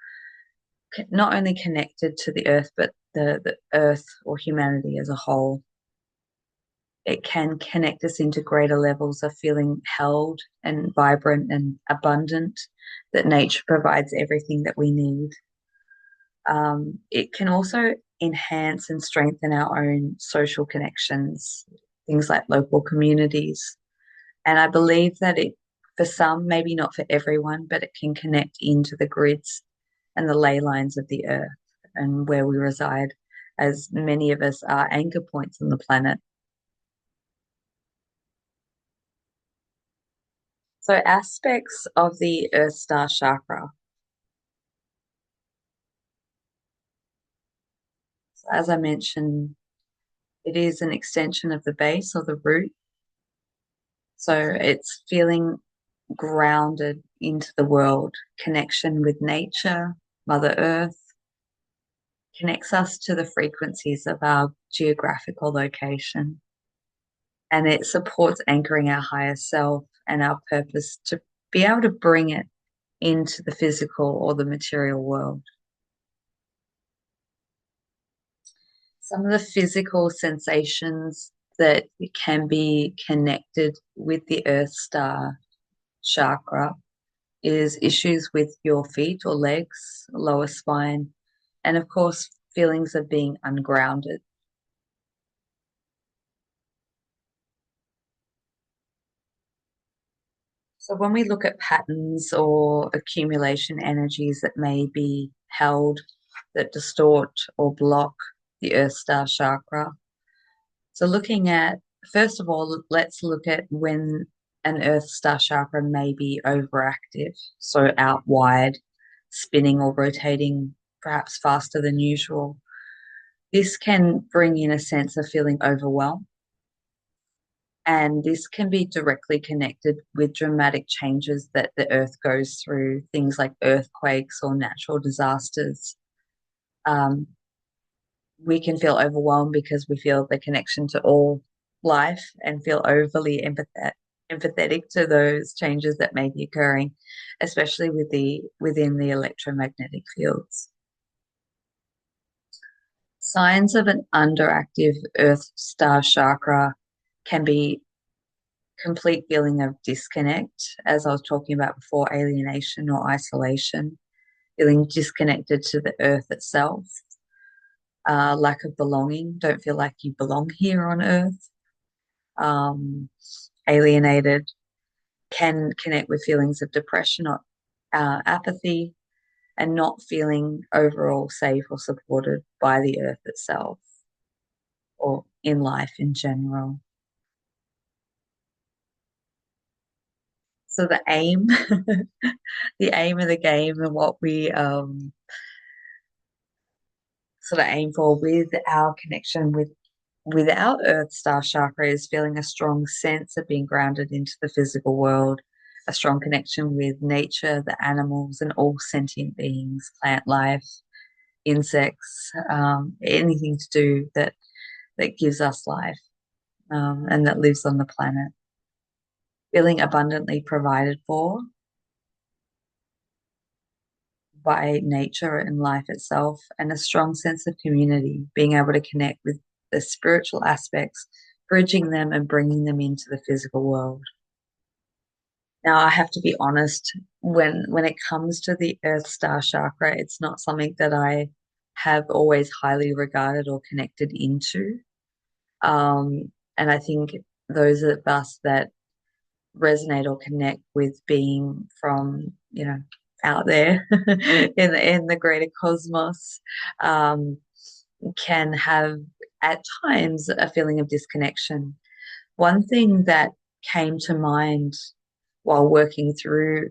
not only connected to the earth, but the earth or humanity as a whole. It can connect us into greater levels of feeling held and vibrant and abundant, that nature provides everything that we need. It can also enhance and strengthen our own social connections, things like local communities. And I believe that for some, maybe not for everyone, but it can connect into the grids and the ley lines of the earth and where we reside, as many of us are anchor points on the planet. So, aspects of the Earth Star Chakra. So as I mentioned, it is an extension of the base or the root. So, it's feeling grounded into the world, connection with nature, Mother Earth, connects us to the frequencies of our geographical location. And it supports anchoring our higher self and our purpose to be able to bring it into the physical or the material world. Some of the physical sensations that can be connected with the Earth Star chakra is issues with your feet or legs, lower spine, and of course, feelings of being ungrounded. So, when we look at patterns or accumulation energies that may be held, that distort or block the Earth Star chakra, so looking at, first of all, let's look at when an Earth Star chakra may be overactive, so out wide, spinning or rotating perhaps faster than usual. This can bring in a sense of feeling overwhelmed, and this can be directly connected with dramatic changes that the earth goes through, things like earthquakes or natural disasters. Um, we can feel overwhelmed because we feel the connection to all life and feel overly empathetic to those changes that may be occurring, especially within the electromagnetic fields. Signs of an underactive Earth Star chakra can be complete feeling of disconnect, as I was talking about before, alienation or isolation, feeling disconnected to the earth itself, lack of belonging, don't feel like you belong here on earth, um, alienated, can connect with feelings of depression or apathy, and not feeling overall safe or supported by the earth itself or in life in general. So the aim, the aim of the game and what we sort of aim for with our connection with our Earth Star chakra is feeling a strong sense of being grounded into the physical world, a strong connection with nature, the animals, and all sentient beings, plant life, insects, anything to do that gives us life and that lives on the planet. Feeling abundantly provided for by nature and life itself, and a strong sense of community, being able to connect with the spiritual aspects, bridging them and bringing them into the physical world. Now, I have to be honest, when it comes to the Earth Star chakra, it's not something that I have always highly regarded or connected into. And I think those of us that resonate or connect with being from, out there in the greater cosmos, um, can have at times a feeling of disconnection. One thing that came to mind while working through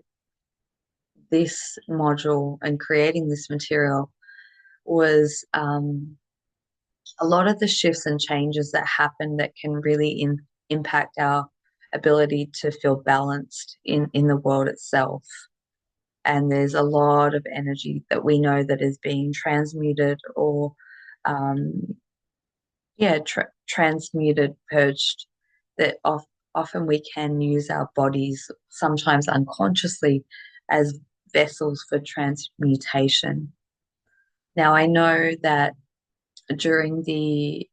this module and creating this material was a lot of the shifts and changes that happen that can really impact our ability to feel balanced in the world itself. And there's a lot of energy that we know that is being transmuted or um, transmuted, purged, that often we can use our bodies, sometimes unconsciously, as vessels for transmutation. Now, I know that during the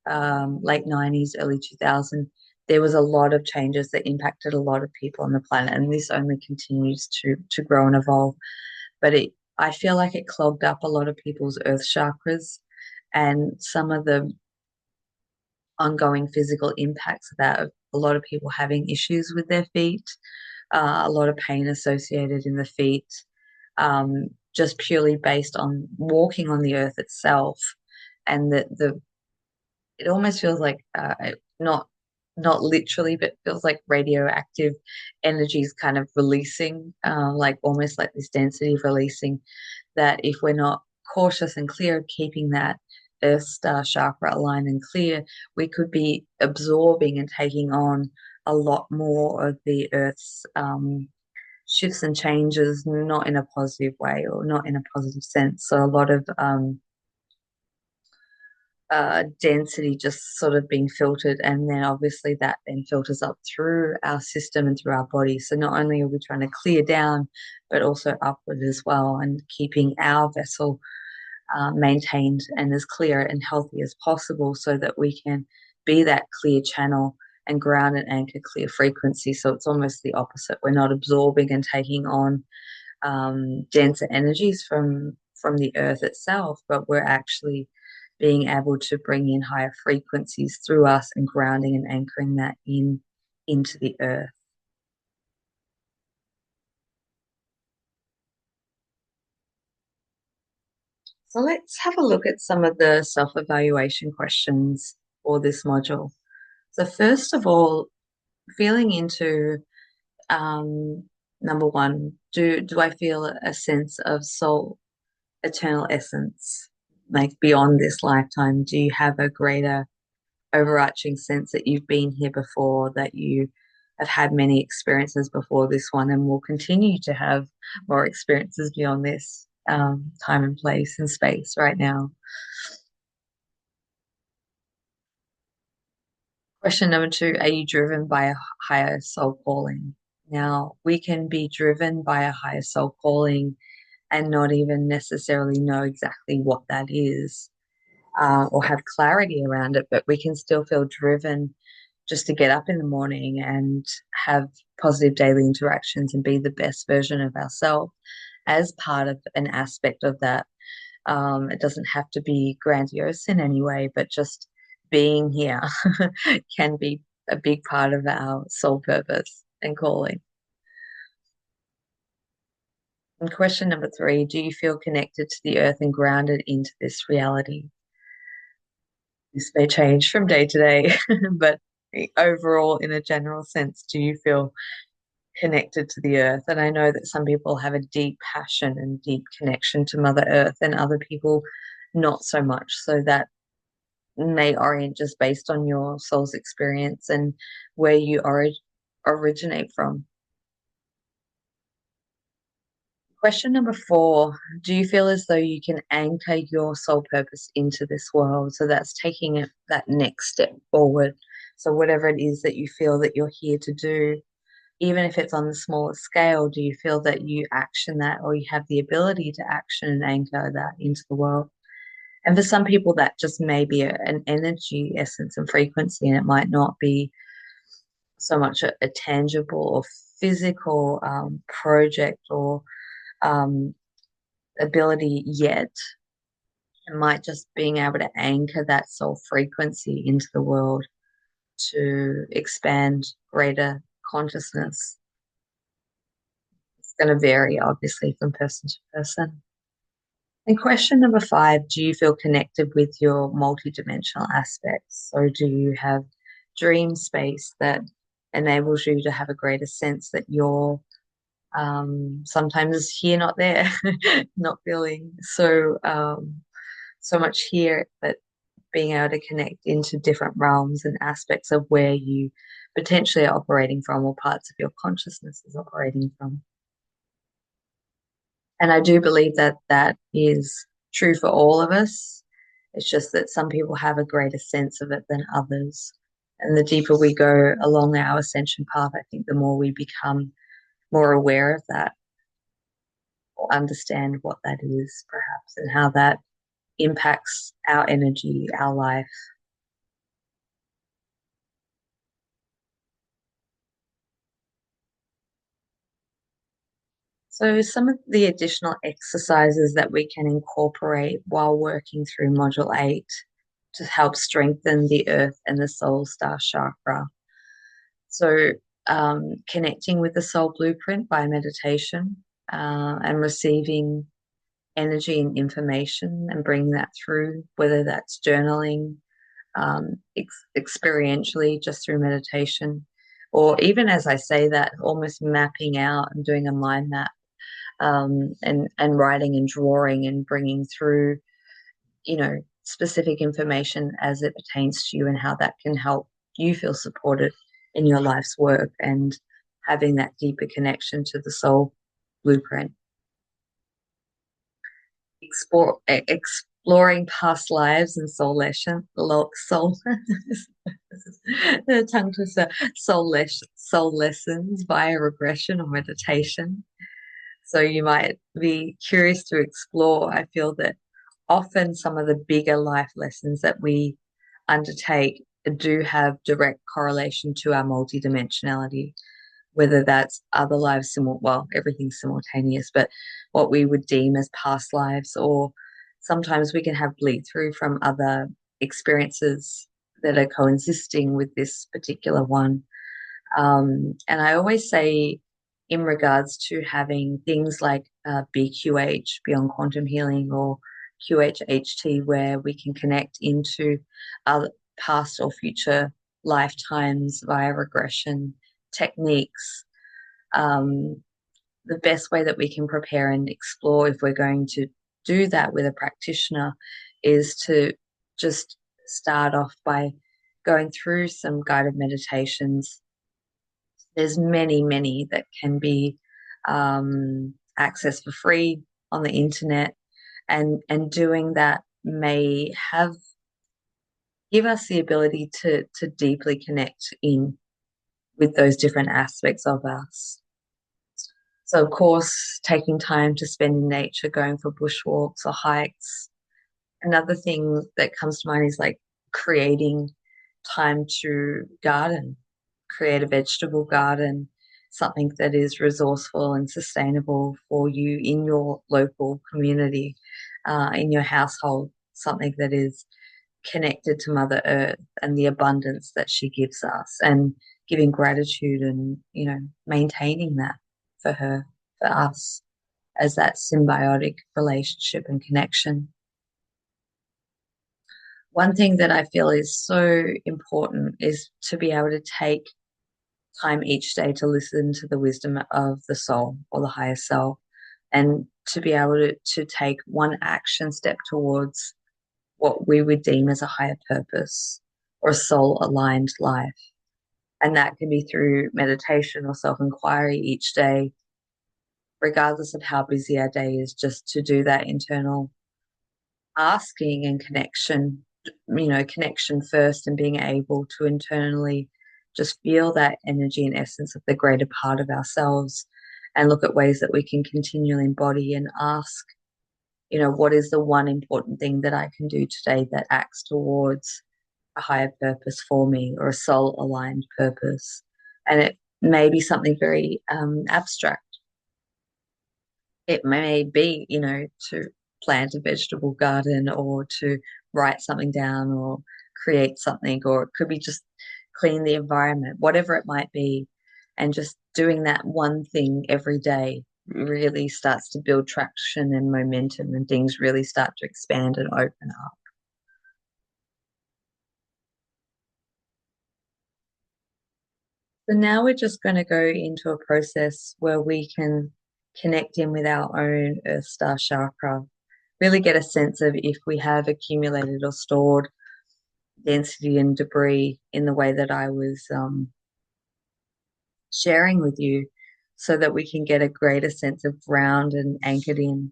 late 90s, early 2000, there was a lot of changes that impacted a lot of people on the planet, and this only continues to grow and evolve. But I feel like it clogged up a lot of people's earth chakras, and some of the ongoing physical impacts of that, of a lot of people having issues with their feet, a lot of pain associated in the feet, just purely based on walking on the earth itself, and the it almost feels like not not literally, but feels like radioactive energy is kind of releasing, like almost like this density of releasing, that if we're not cautious and clear of keeping that earth star chakra aligned and clear, we could be absorbing and taking on a lot more of the earth's shifts and changes, not in a positive way or not in a positive sense. So a lot of density just sort of being filtered, and then obviously that then filters up through our system and through our body. So not only are we trying to clear down, but also upward as well, and keeping our vessel maintained and as clear and healthy as possible, so that we can be that clear channel and ground and anchor clear frequency. So it's almost the opposite. We're not absorbing and taking on denser energies from the earth itself, but we're actually being able to bring in higher frequencies through us and grounding and anchoring that in into the earth. So let's have a look at some of the self-evaluation questions for this module. So first of all, feeling into number one, do I feel a sense of soul, eternal essence, like beyond this lifetime? Do you have a greater overarching sense that you've been here before, that you have had many experiences before this one, and will continue to have more experiences beyond this time and place and space right now? Question number two, are you driven by a higher soul calling? Now, we can be driven by a higher soul calling and not even necessarily know exactly what that is, or have clarity around it, but we can still feel driven just to get up in the morning and have positive daily interactions and be the best version of ourselves as part of an aspect of that. It doesn't have to be grandiose in any way, but just being here can be a big part of our soul purpose and calling. And question number three, do you feel connected to the earth and grounded into this reality? This may change from day to day, but overall, in a general sense, do you feel connected to the earth? And I know that some people have a deep passion and deep connection to Mother Earth, and other people not so much. So that may orient just based on your soul's experience and where you originate from. Question number four, do you feel as though you can anchor your soul purpose into this world? So that's taking it that next step forward. So whatever it is that you feel that you're here to do, even if it's on the smaller scale, do you feel that you action that, or you have the ability to action and anchor that into the world? And for some people, that just may be an energy, essence, and frequency, and it might not be so much a tangible or physical project or um, ability yet. It might just being able to anchor that soul frequency into the world to expand greater consciousness. It's going to vary, obviously, from person to person. And question number five, do you feel connected with your multidimensional aspects? So do you have dream space that enables you to have a greater sense that you're sometimes here, not there, not feeling so much here, but being able to connect into different realms and aspects of where you potentially are operating from, or parts of your consciousness is operating from. And I do believe that that is true for all of us. It's just that some people have a greater sense of it than others. And the deeper we go along our ascension path, I think the more we become more aware of that, or understand what that is, perhaps, and how that impacts our energy, our life. So some of the additional exercises that we can incorporate while working through Module 8 to help strengthen the Earth and the Soul Star Chakra. So connecting with the Soul Blueprint by meditation and receiving energy and information and bringing that through, whether that's journaling, experientially just through meditation, or even as I say that, almost mapping out and doing a mind map, and writing and drawing and bringing through, specific information as it pertains to you and how that can help you feel supported in your life's work and having that deeper connection to the soul blueprint. Exploring past lives and soul the tongue twister, soul lessons via regression or meditation. So you might be curious to explore. I feel that often some of the bigger life lessons that we undertake do have direct correlation to our multidimensionality, whether that's other lives, everything's simultaneous, but what we would deem as past lives, or sometimes we can have bleed through from other experiences that are coexisting with this particular one. And I always say, in regards to having things like BQH, Beyond Quantum Healing, or QHHT, where we can connect into other past or future lifetimes via regression techniques. The best way that we can prepare and explore, if we're going to do that with a practitioner, is to just start off by going through some guided meditations. There's many that can be accessed for free on the internet, and doing that may give us the ability to deeply connect in with those different aspects of us. So, of course, taking time to spend in nature, going for bushwalks or hikes. Another thing that comes to mind is like creating time to garden, create a vegetable garden, something that is resourceful and sustainable for you in your local community, in your household, something that is connected to Mother Earth and the abundance that she gives us, and giving gratitude and, maintaining that for her, for us, as that symbiotic relationship and connection. One thing that I feel is so important is to be able to take time each day to listen to the wisdom of the soul or the higher self, and to be able to take one action step towards what we would deem as a higher purpose or a soul aligned life. And that can be through meditation or self-inquiry each day, regardless of how busy our day is, just to do that internal asking and connection first, and being able to internally just feel that energy and essence of the greater part of ourselves, and look at ways that we can continually embody and ask, what is the one important thing that I can do today that acts towards a higher purpose for me, or a soul aligned purpose. And it may be something very abstract. It may be, to plant a vegetable garden, or to write something down, or create something, or it could be just clean the environment, whatever it might be. And just doing that one thing every day really starts to build traction and momentum, and things really start to expand and open up. So now we're just going to go into a process where we can connect in with our own Earth Star chakra, really get a sense of if we have accumulated or stored density and debris in the way that I was sharing with you, so that we can get a greater sense of ground and anchored in.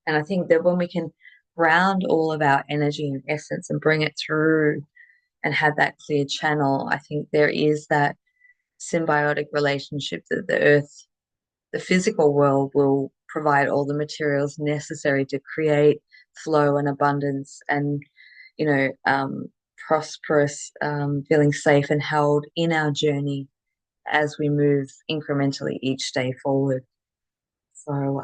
And I think that when we can ground all of our energy and essence and bring it through and have that clear channel, I think there is that symbiotic relationship that the earth, the physical world, will provide all the materials necessary to create flow and abundance, and prosperous, feeling safe and held in our journey as we move incrementally each day forward. So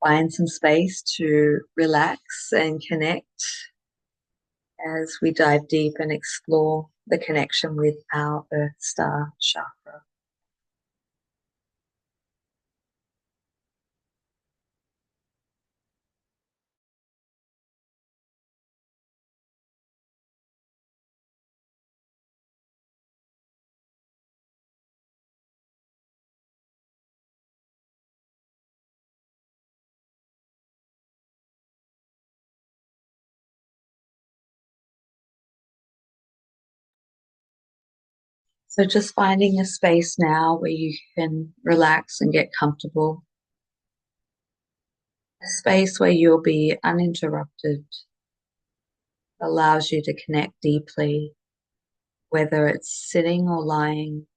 find some space to relax and connect as we dive deep and explore the connection with our Earth Star chakra. So just finding a space now where you can relax and get comfortable. A space where you'll be uninterrupted, allows you to connect deeply, whether it's sitting or lying,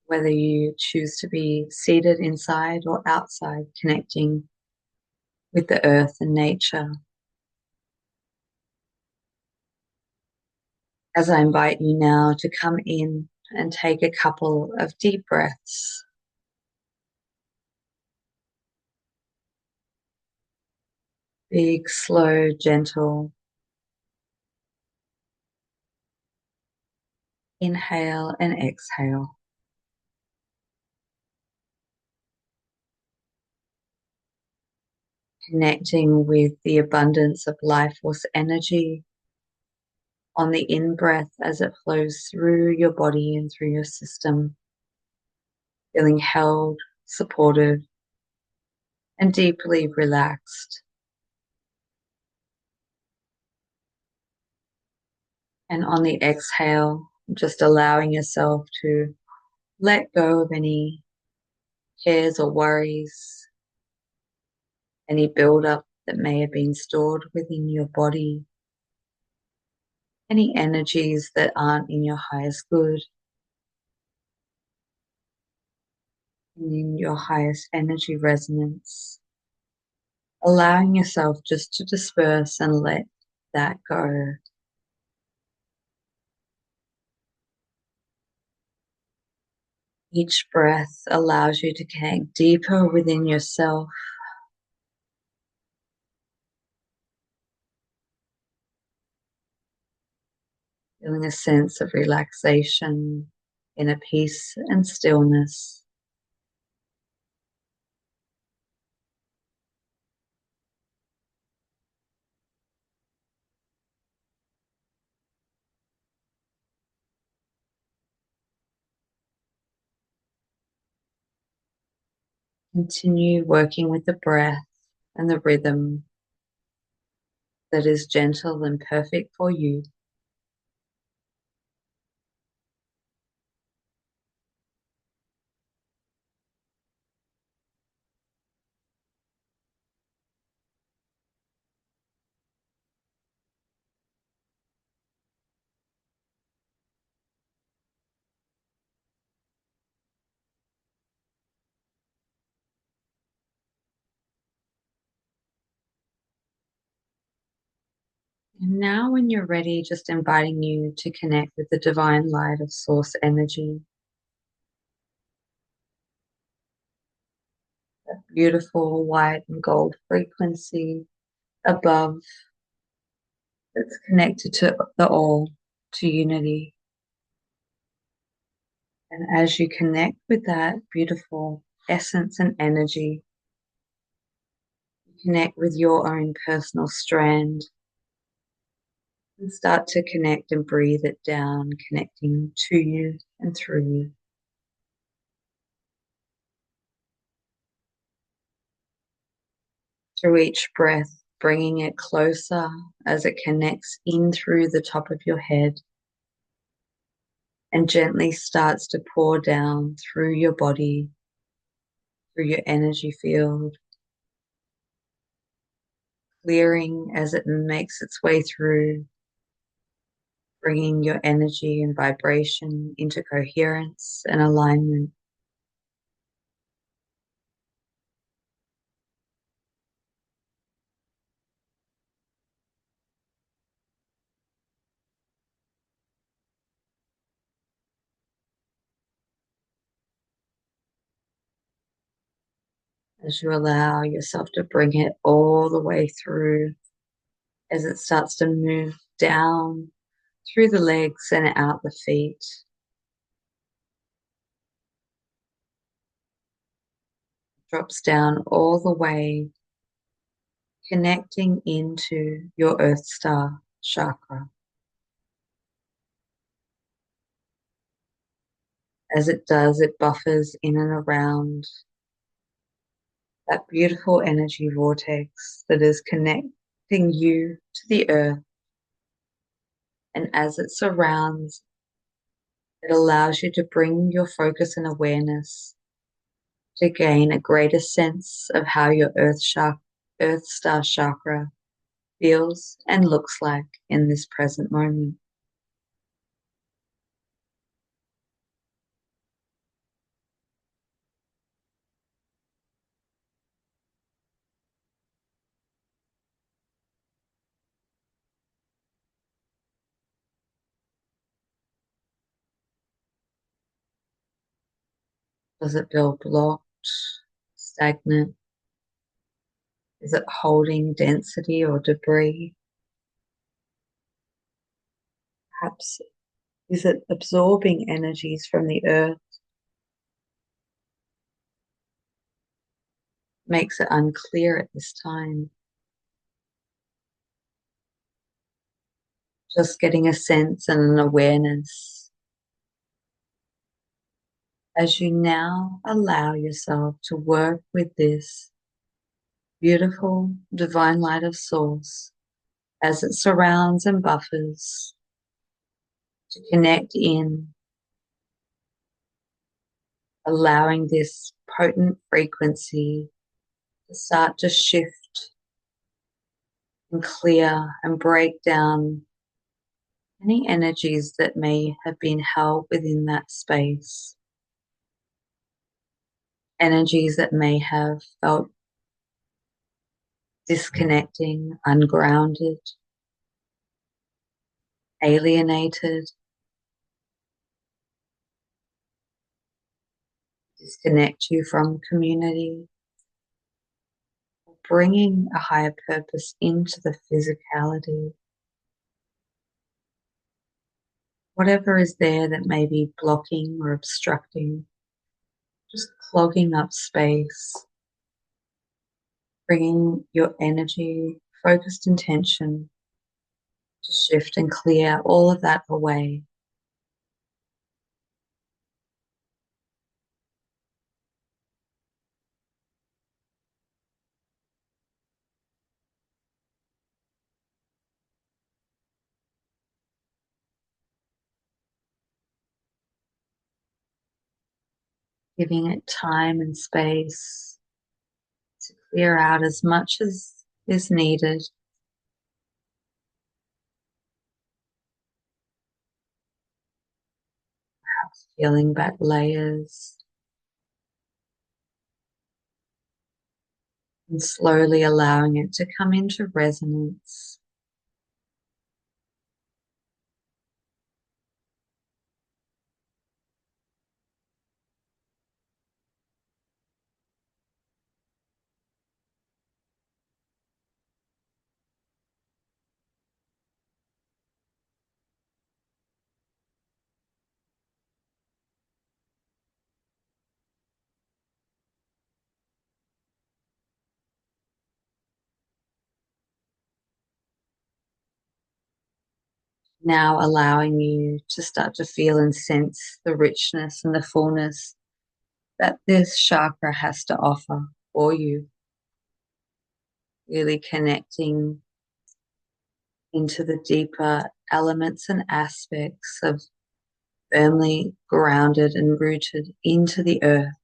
whether you choose to be seated inside or outside, connecting with the earth and nature. As I invite you now to come in and take a couple of deep breaths. Big, slow, gentle. Inhale and exhale. Connecting with the abundance of life force energy on the in-breath as it flows through your body and through your system. Feeling held, supported, and deeply relaxed. And on the exhale, just allowing yourself to let go of any cares or worries, any buildup that may have been stored within your body, any energies that aren't in your highest good, and in your highest energy resonance. Allowing yourself just to disperse and let that go. Each breath allows you to connect deeper within yourself, feeling a sense of relaxation, inner peace and stillness. Continue working with the breath and the rhythm that is gentle and perfect for you. And now when you're ready, just inviting you to connect with the divine light of source energy. That beautiful white and gold frequency above that's connected to the all, to unity. And as you connect with that beautiful essence and energy, you connect with your own personal strand and start to connect and breathe it down, connecting to you and through you. Through each breath, bringing it closer as it connects in through the top of your head and gently starts to pour down through your body, through your energy field, clearing as it makes its way through, bringing your energy and vibration into coherence and alignment. as you allow yourself to bring it all the way through, as it starts to move down through the legs and out the feet. Drops down all the way, connecting into your Earth Star chakra. As it does, it buffers in and around that beautiful energy vortex that is connecting you to the earth. And as it surrounds, it allows you to bring your focus and awareness to gain a greater sense of how your Earth Star chakra feels and looks like in this present moment. Does it feel blocked, stagnant? Is it holding density or debris? Perhaps is it absorbing energies from the earth? Makes it unclear at this time. Just getting a sense and an awareness as you now allow yourself to work with this beautiful divine light of source as it surrounds and buffers to connect in, allowing this potent frequency to start to shift and clear and break down any energies that may have been held within that space, energies that may have felt disconnecting, ungrounded, alienated, disconnect you from community, bringing a higher purpose into the physicality. Whatever is there that may be blocking or obstructing, just clogging up space, bringing your energy, focused intention to shift and clear all of that away. Giving it time and space to clear out as much as is needed. Perhaps peeling back layers and slowly allowing it to come into resonance. Now allowing you to start to feel and sense the richness and the fullness that this chakra has to offer for you. Really connecting into the deeper elements and aspects of firmly grounded and rooted into the earth,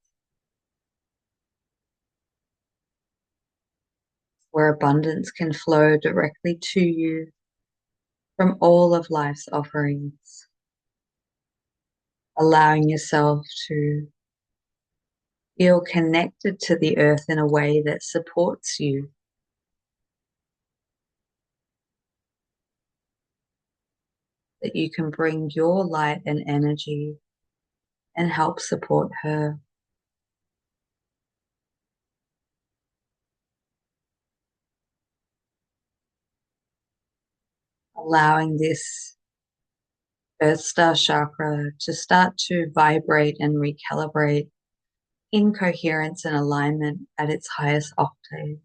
where abundance can flow directly to you from all of life's offerings, allowing yourself to feel connected to the earth in a way that supports you, that you can bring your light and energy and help support her. allowing this Earth Star chakra to start to vibrate and recalibrate in coherence and alignment at its highest octave.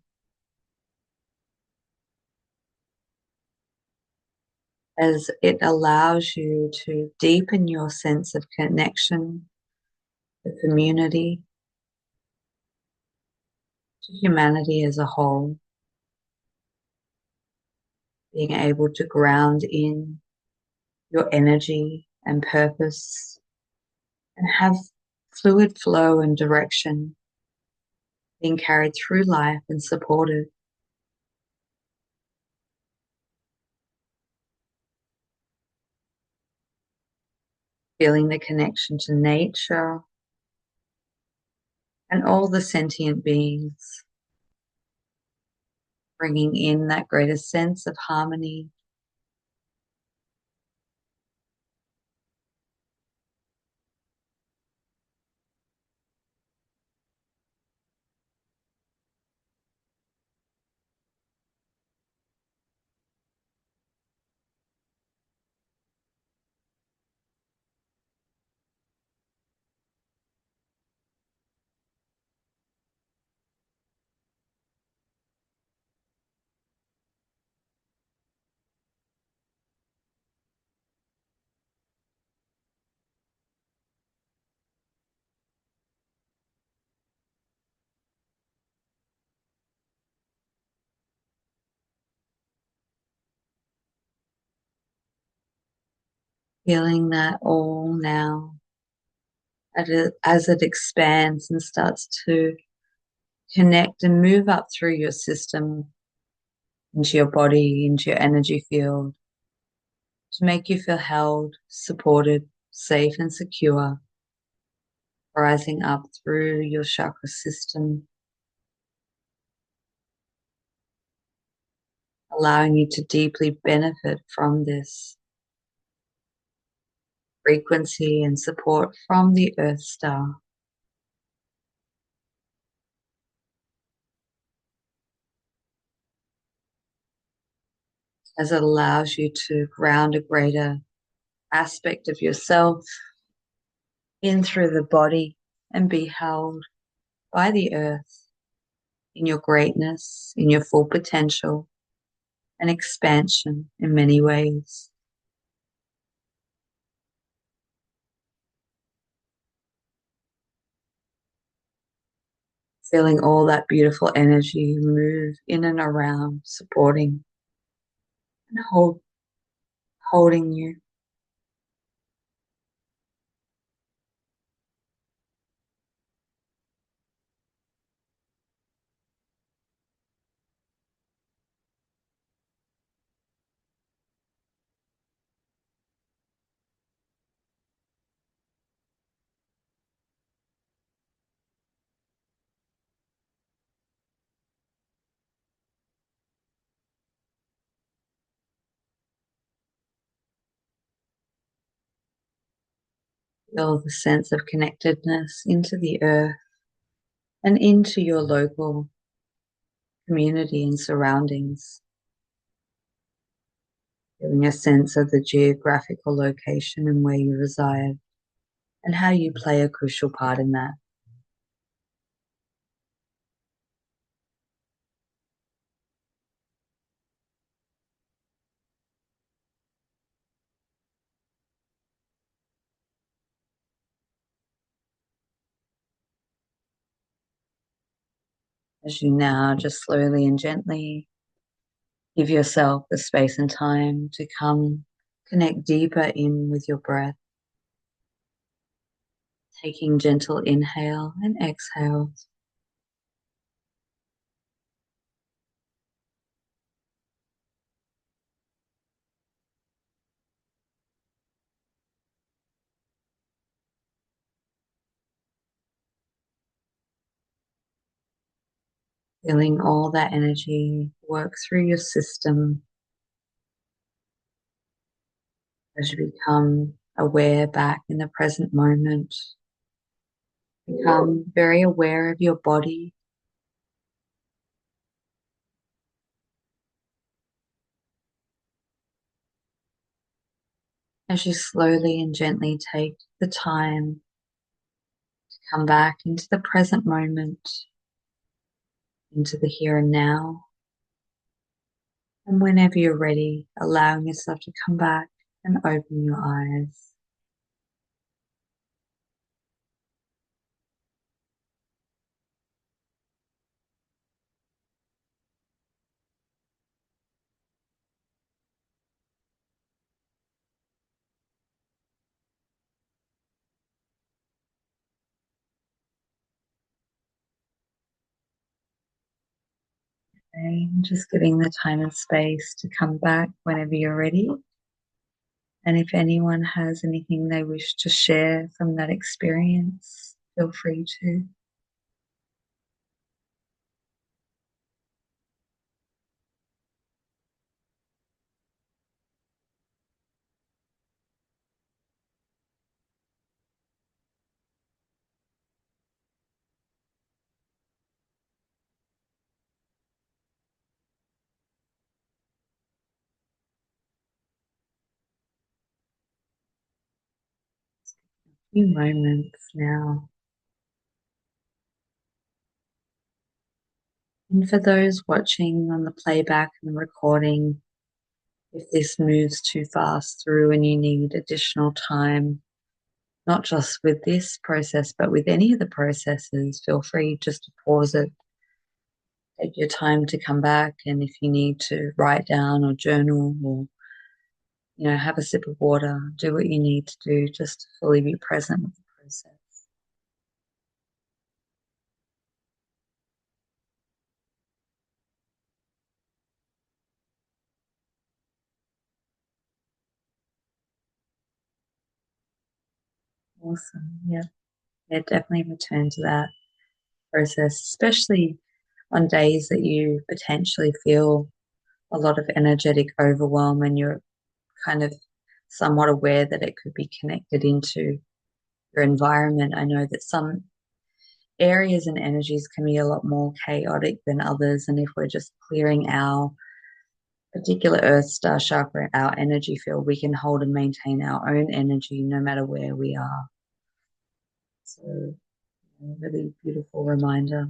As it allows you to deepen your sense of connection, the community, to humanity as a whole, being able to ground in your energy and purpose and have fluid flow and direction being carried through life and supported. Feeling the connection to nature and all the sentient beings, bringing in that greater sense of harmony. Feeling that all now as it expands and starts to connect and move up through your system, into your body, into your energy field, to make you feel held, supported, safe, and secure, rising up through your chakra system, allowing you to deeply benefit from this frequency and support from the Earth Star. As it allows you to ground a greater aspect of yourself in through the body and be held by the earth in your greatness, in your full potential and expansion in many ways. Feeling all that beautiful energy move in and around, supporting and holding you. Feel the sense of connectedness into the earth and into your local community and surroundings. Feeling a sense of the geographical location and where you reside and how you play a crucial part in that. As you now just slowly and gently give yourself the space and time to come connect deeper in with your breath, taking gentle inhale and exhales. Feeling all that energy work through your system as you become aware back in the present moment. Become very aware of your body, as you slowly and gently take the time to come back into the present moment, into the here and now. And whenever you're ready, allowing yourself to come back and open your eyes. Okay, just giving the time and space to come back whenever you're ready. And if anyone has anything they wish to share from that experience, feel free to. Few moments now. And for those watching on the playback and recording, if this moves too fast through and you need additional time, not just with this process, but with any of the processes, feel free just to pause it. Take your time to come back. And if you need to write down or journal or, have a sip of water, do what you need to do just to fully be present with the process. Awesome. Yeah. Yeah, definitely return to that process, especially on days that you potentially feel a lot of energetic overwhelm and you're kind of somewhat aware that it could be connected into your environment. I know that some areas and energies can be a lot more chaotic than others. And if we're just clearing our particular Earth Star chakra, our energy field, we can hold and maintain our own energy no matter where we are. So, a really beautiful reminder.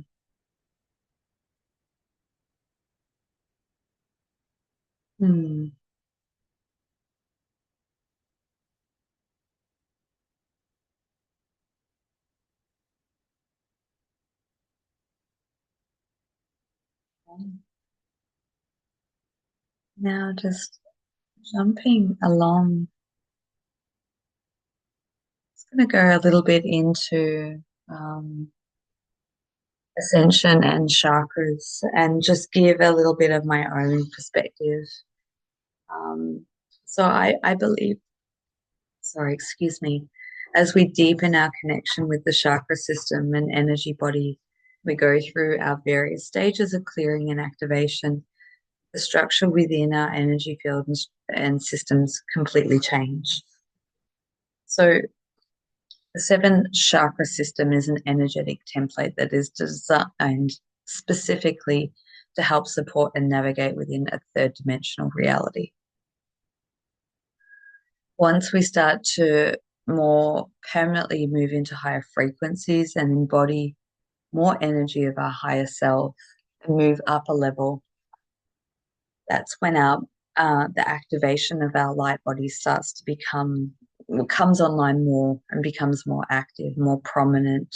Hmm. Now, just jumping along, it's going to go a little bit into Ascension and chakras and just give a little bit of my own perspective. Um, so I believe, sorry, excuse me, as we deepen our connection with the chakra system and energy body, we go through our various stages of clearing and activation. The structure within our energy field and systems completely change. So the seven chakra system is an energetic template that is designed specifically to help support and navigate within a third dimensional reality. Once we start to more permanently move into higher frequencies and embody more energy of our higher self and move up a level, that's when our the activation of our light body starts to comes online more and becomes more active, more prominent.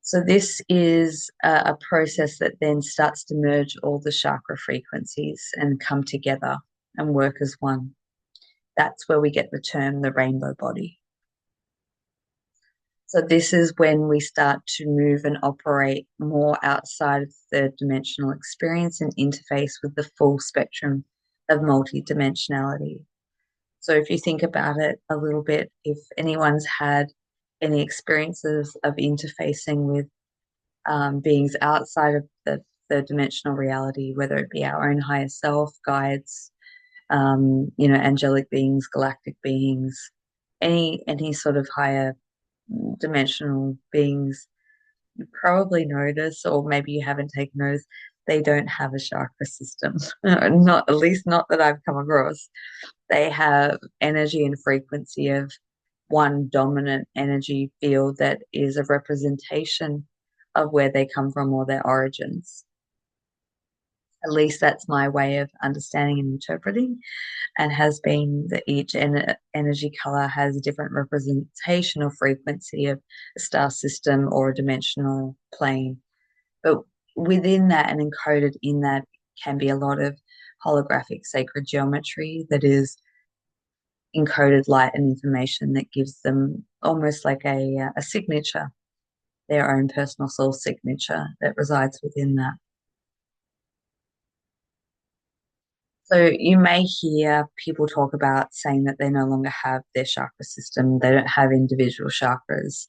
So this is a process that then starts to merge all the chakra frequencies and come together and work as one. That's where we get the term the rainbow body. So this is when we start to move and operate more outside of the third dimensional experience and interface with the full spectrum of multidimensionality. So if you think about it a little bit, if anyone's had any experiences of interfacing with beings outside of the third dimensional reality, whether it be our own higher self, guides, angelic beings, galactic beings, any sort of higher dimensional beings, you probably notice, or maybe you haven't taken notice, they don't have a chakra system. Not, at least not that I've come across. They have energy and frequency of one dominant energy field that is a representation of where they come from or their origins. At least that's my way of understanding and interpreting, and has been that each energy color has a different representation or frequency of a star system or a dimensional plane. But within that and encoded in that can be a lot of holographic sacred geometry that is encoded light and information that gives them almost like a signature, their own personal soul signature that resides within that. So you may hear people talk about saying that they no longer have their chakra system, they don't have individual chakras.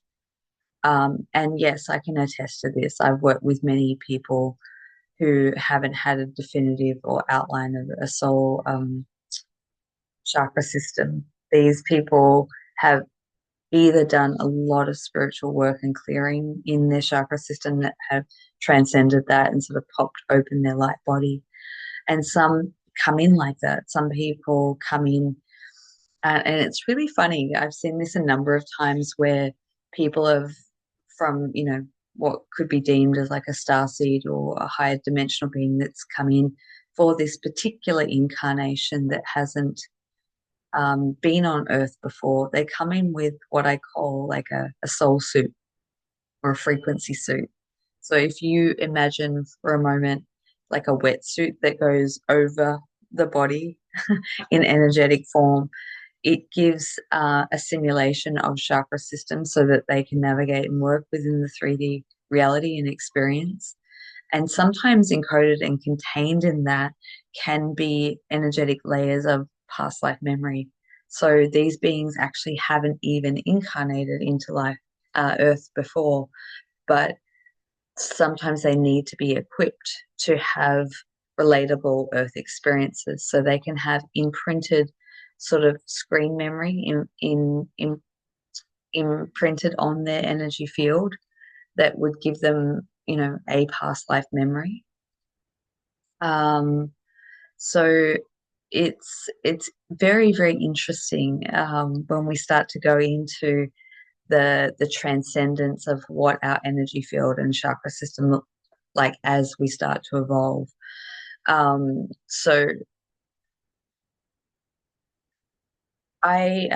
And yes, I can attest to this. I've worked with many people who haven't had a definitive or outline of a soul chakra system. These people have either done a lot of spiritual work and clearing in their chakra system that have transcended that and sort of popped open their light body. And some come in like that. Some people come in, and it's really funny. I've seen this a number of times where people have, from, what could be deemed as like a star seed or a higher dimensional being that's come in for this particular incarnation that hasn't been on earth before. They come in with what I call like a soul suit or a frequency suit. So if you imagine for a moment like a wetsuit that goes over the body in energetic form, it gives a simulation of chakra systems so that they can navigate and work within the 3D reality and experience. And sometimes encoded and contained in that can be energetic layers of past life memory. So these beings actually haven't even incarnated into Earth before, but sometimes they need to be equipped to have relatable Earth experiences so they can have imprinted sort of screen memory imprinted on their energy field that would give them, a past life memory. Um, so it's very, very interesting when we start to go into the transcendence of what our energy field and chakra system look like as we start to evolve. So I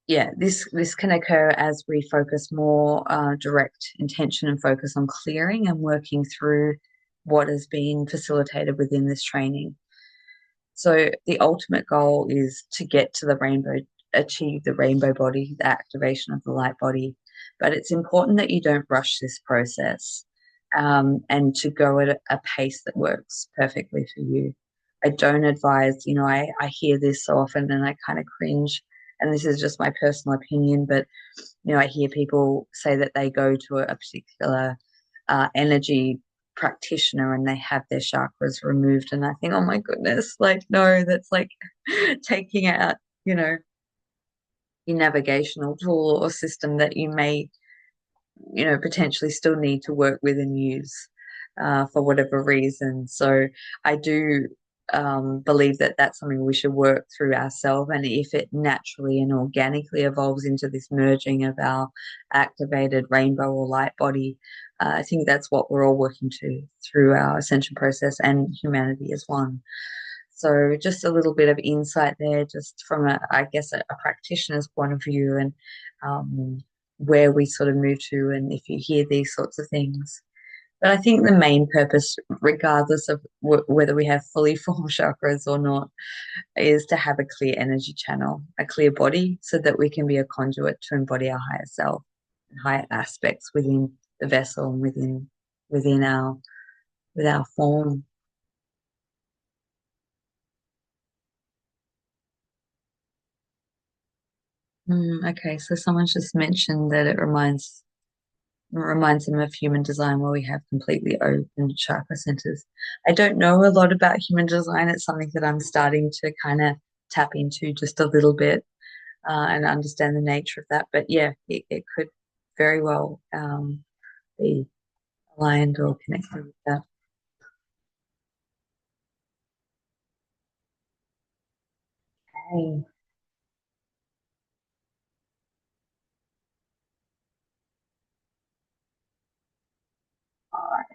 yeah, this can occur as we focus more direct intention and focus on clearing and working through what has been facilitated within this training. So the ultimate goal is to get to the rainbow, achieve the rainbow body, the activation of the light body. But it's important that you don't rush this process, and to go at a pace that works perfectly for you. I don't advise, I hear this so often and I kind of cringe. And this is just my personal opinion, but I hear people say that they go to a particular energy practitioner and they have their chakras removed. And I think, oh my goodness, like, no, that's like taking out, your navigational tool or system that you may, potentially still need to work with and use for whatever reason. So I do believe that that's something we should work through ourselves. And if it naturally and organically evolves into this merging of our activated rainbow or light body, I think that's what we're all working to through our ascension process and humanity as one. So just a little bit of insight there, just from I guess, a practitioner's point of view, and where we sort of move to, and if you hear these sorts of things. But I think the main purpose, regardless of whether we have fully formed chakras or not, is to have a clear energy channel, a clear body, so that we can be a conduit to embody our higher self and higher aspects within the vessel and within our form. Okay, so someone just mentioned that it reminds them of human design where we have completely open chakra centers. I don't know a lot about human design. It's something that I'm starting to kind of tap into just a little bit and understand the nature of that. But yeah, it could very well be. aligned or connected with that. Okay. All right.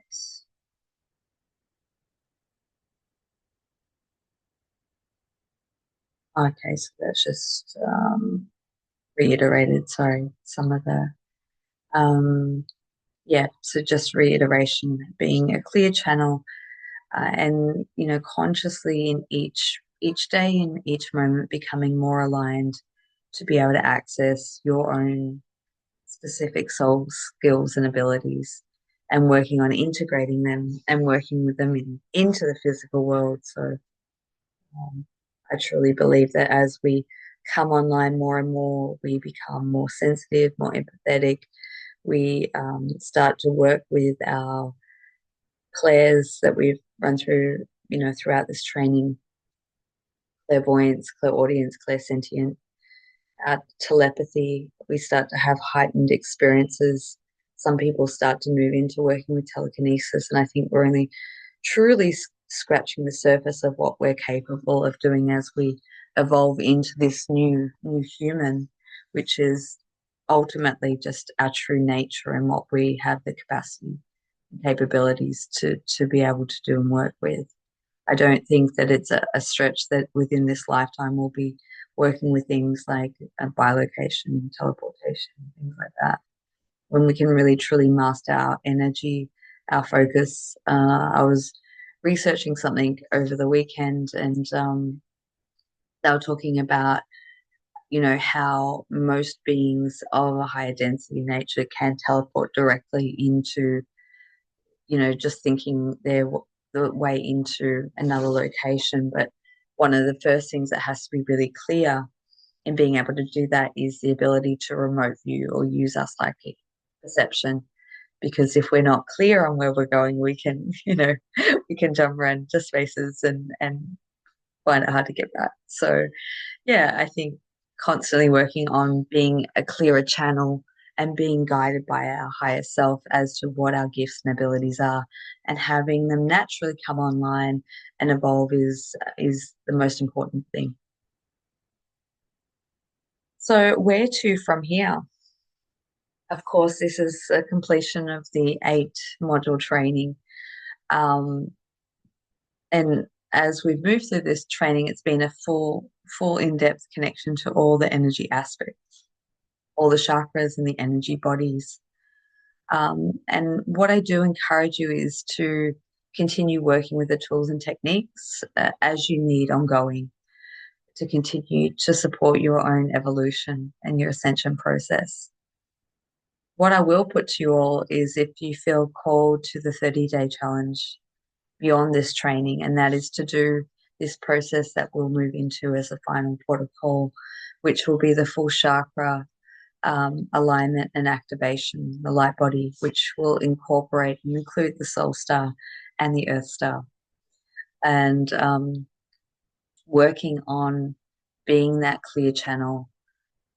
Okay, so that's just reiterated, sorry, some of the yeah, so just reiteration, being a clear channel, and consciously in each day, in each moment, becoming more aligned to be able to access your own specific soul skills and abilities, and working on integrating them and working with them into the physical world. So I truly believe that as we come online more and more, we become more sensitive, more empathetic. We start to work with our clairs that we've run through, throughout this training: clairvoyance, clairaudience, clairsentient, telepathy. We start to have heightened experiences. Some people start to move into working with telekinesis, and I think we're only truly scratching the surface of what we're capable of doing as we evolve into this new human, which is ultimately just our true nature and what we have the capacity and capabilities to be able to do and work with. I don't think that it's a stretch that within this lifetime we'll be working with things like bilocation, teleportation, things like that. When we can really truly master our energy, our focus. I was researching something over the weekend, and they were talking about, how most beings of a higher density nature can teleport directly into, just thinking they're the way into another location. But one of the first things that has to be really clear in being able to do that is the ability to remote view or use our psychic perception. Because if we're not clear on where we're going, we can, we can jump around to spaces and find it hard to get back. So yeah, I think constantly working on being a clearer channel and being guided by our higher self as to what our gifts and abilities are, and having them naturally come online and evolve is the most important thing. So where to from here? Of course, this is a completion of the 8 module training. Um, and as we've moved through this training, it's been a full in-depth connection to all the energy aspects, all the chakras and the energy bodies. And what I do encourage you is to continue working with the tools and techniques as you need ongoing, to continue to support your own evolution and your ascension process. What I will put to you all is, if you feel called to the 30-day challenge beyond this training, and that is to do this process that we'll move into as a final protocol, which will be the full chakra alignment and activation, the light body, which will incorporate and include the soul star and the earth star, and working on being that clear channel,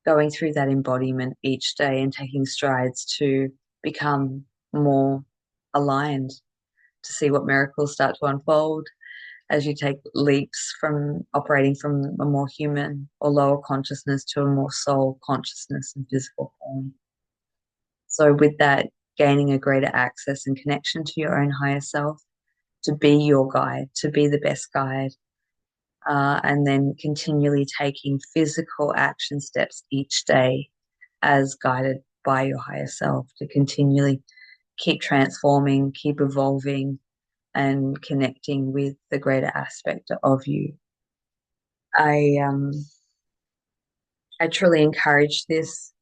going through that embodiment each day and taking strides to become more aligned, to see what miracles start to unfold as you take leaps from operating from a more human or lower consciousness to a more soul consciousness and physical form. So, with that, gaining a greater access and connection to your own higher self, to be your guide, to be the best guide, and then continually taking physical action steps each day as guided by your higher self, to continually keep transforming, keep evolving, and connecting with the greater aspect of you. I um I truly encourage this,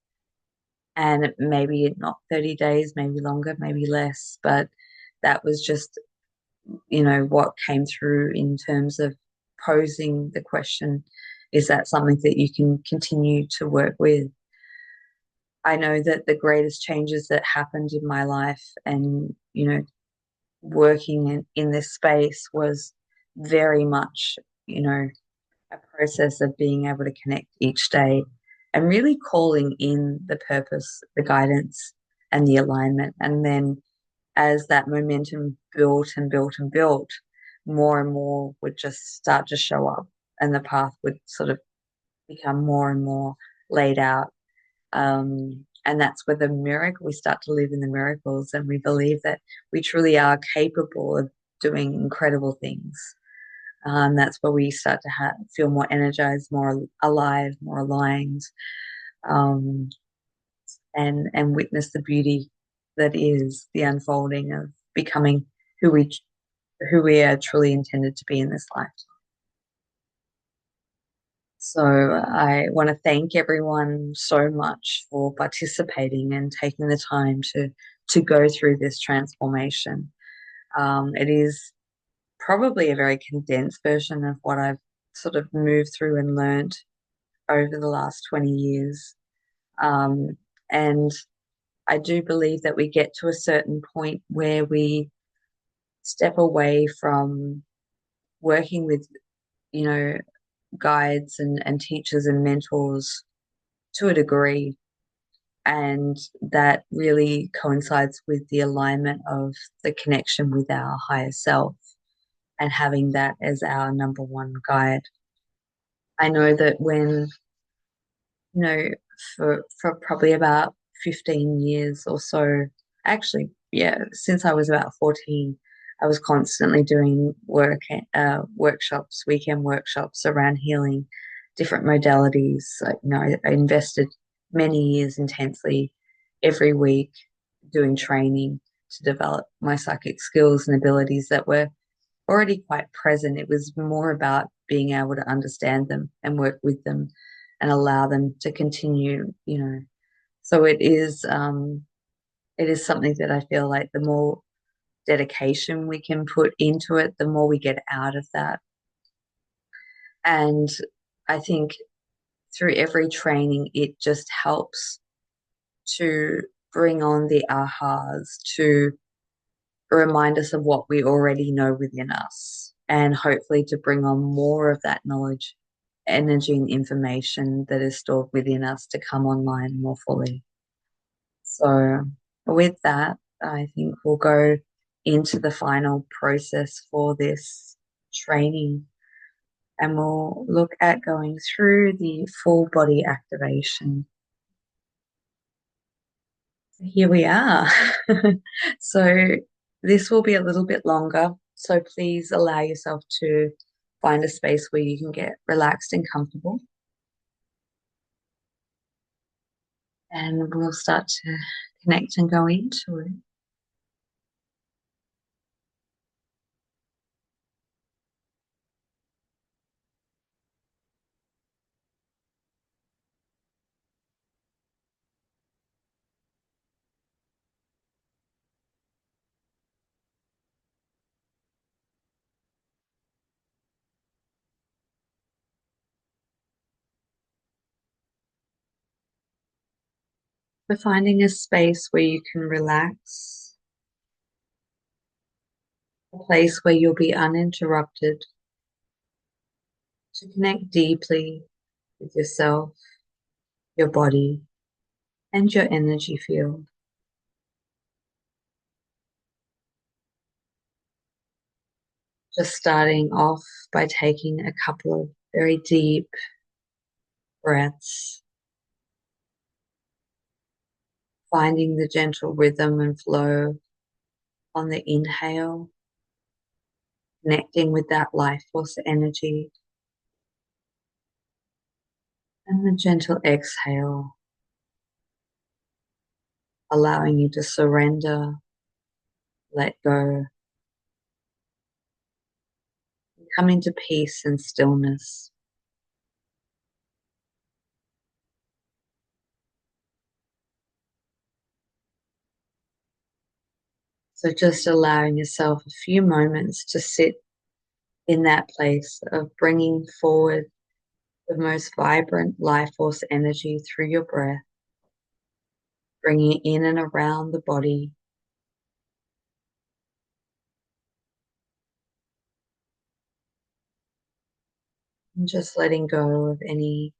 and maybe not 30 days, maybe longer, maybe less, but that was just, what came through in terms of posing the question, is that something that you can continue to work with? I know that the greatest changes that happened in my life, and working in this space, was very much, a process of being able to connect each day and really calling in the purpose, the guidance, and the alignment, and then as that momentum built and built and built, more and more would just start to show up, and the path would sort of become more and more laid out. And that's where the miracle, we start to live in the miracles, and we believe that we truly are capable of doing incredible things. That's where we start to feel more energized, more alive, more aligned, um, and witness the beauty that is the unfolding of becoming who we who we are truly intended to be in this life. So I want to thank everyone so much for participating and taking the time to go through this transformation. It is probably a very condensed version of what I've sort of moved through and learned over the last 20 years. And I do believe that we get to a certain point where we step away from working with, you know, guides and teachers and mentors to a degree. And that really coincides with the alignment of the connection with our higher self and having that as our number one guide. I know that when, you know, for probably about 15 years or so, actually, yeah, since I was about 14, I was constantly doing workshops, weekend workshops around healing, different modalities. I invested many years intensely every week doing training to develop my psychic skills and abilities that were already quite present. It was more about being able to understand them and work with them and allow them to continue, you know. So it is something that I feel like the more dedication we can put into it, the more we get out of that. And I think through every training, it just helps to bring on the ahas, to remind us of what we already know within us, and hopefully to bring on more of that knowledge, energy, and information that is stored within us to come online more fully. So, with that, I think we'll go into the final process for this training, and we'll look at going through the full body activation. Here we are. So this will be a little bit longer. So please allow yourself to find a space where you can get relaxed and comfortable. And we'll start to connect and go into it. So finding a space where you can relax, a place where you'll be uninterrupted, to connect deeply with yourself, your body, and your energy field. Just starting off by taking a couple of very deep breaths, finding the gentle rhythm and flow on the inhale, connecting with that life force energy, and the gentle exhale, allowing you to surrender, let go, and come into peace and stillness. So just allowing yourself a few moments to sit in that place of bringing forward the most vibrant life force energy through your breath, bringing it in and around the body, and just letting go of any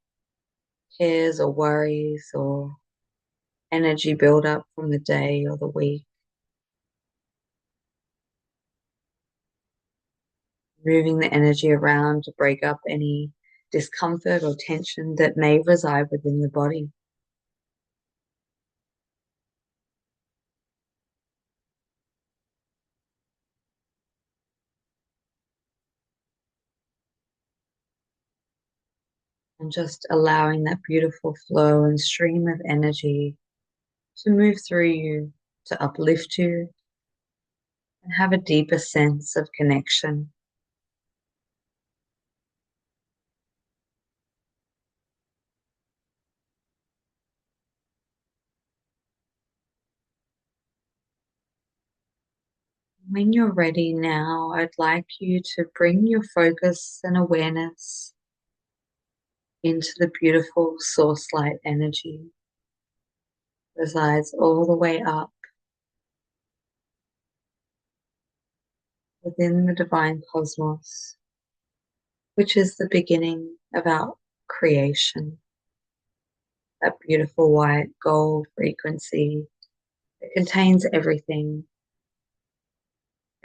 cares or worries or energy build up from the day or the week. moving the energy around to break up any discomfort or tension that may reside within the body. And just allowing that beautiful flow and stream of energy to move through you, to uplift you, and have a deeper sense of connection. When you're ready now, I'd like you to bring your focus and awareness into the beautiful source light energy that resides all the way up within the divine cosmos, which is the beginning of our creation. That beautiful white gold frequency that contains everything,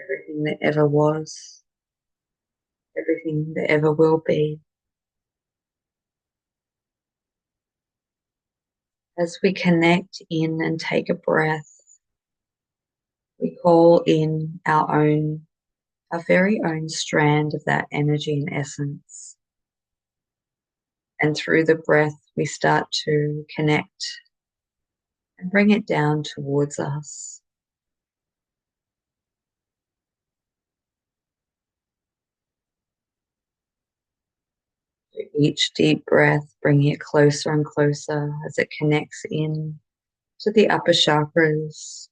everything that ever was, everything that ever will be. As we connect in and take a breath, we call in our very own strand of that energy and essence. And through the breath, we start to connect and bring it down towards us. Each deep breath, bringing it closer and closer as it connects in to the upper chakras,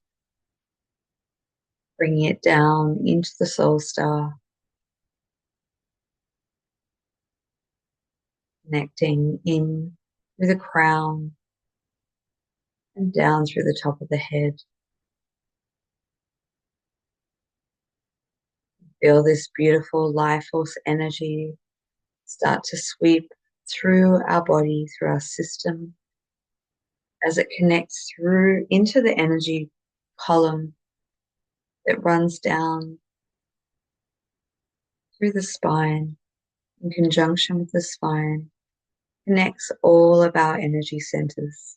bringing it down into the soul star, connecting in through the crown and down through the top of the head. Feel this beautiful life force energy start to sweep through our body, through our system, as it connects through into the energy column that runs down through the spine in conjunction with the spine, connects all of our energy centers.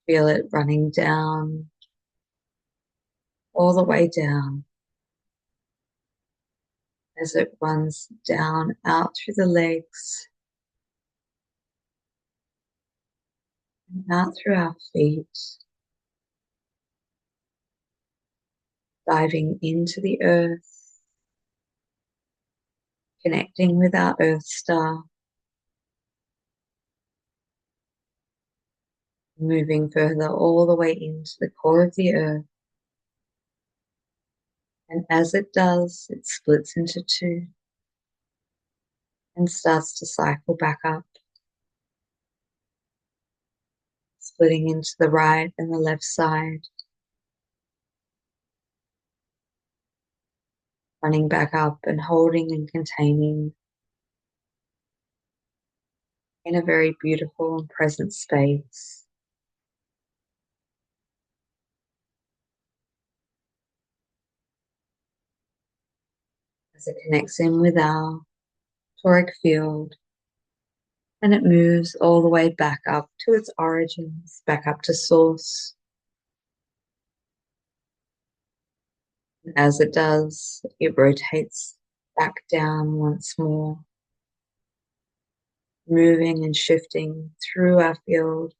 Feel it running down, all the way down, as it runs down out through the legs and out through our feet, diving into the earth, connecting with our earth star, moving further all the way into the core of the earth. And as it does, it splits into two and starts to cycle back up, splitting into the right and the left side, running back up and holding and containing in a very beautiful and present space. As it connects in with our toric field, and it moves all the way back up to its origins, back up to source. And as it does, it rotates back down once more, moving and shifting through our field,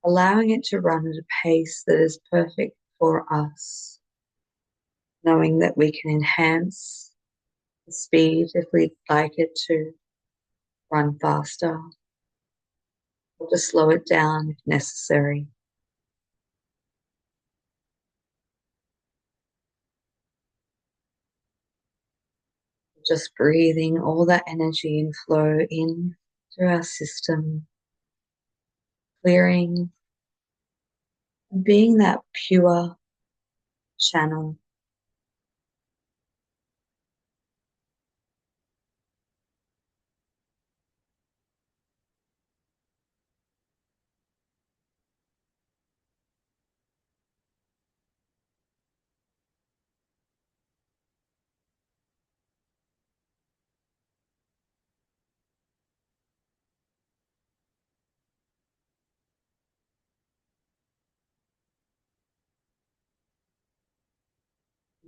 allowing it to run at a pace that is perfect for us, knowing that we can enhance the speed if we'd like it to run faster, or to slow it down if necessary. Just breathing all that energy and flow in through our system, clearing and being that pure channel.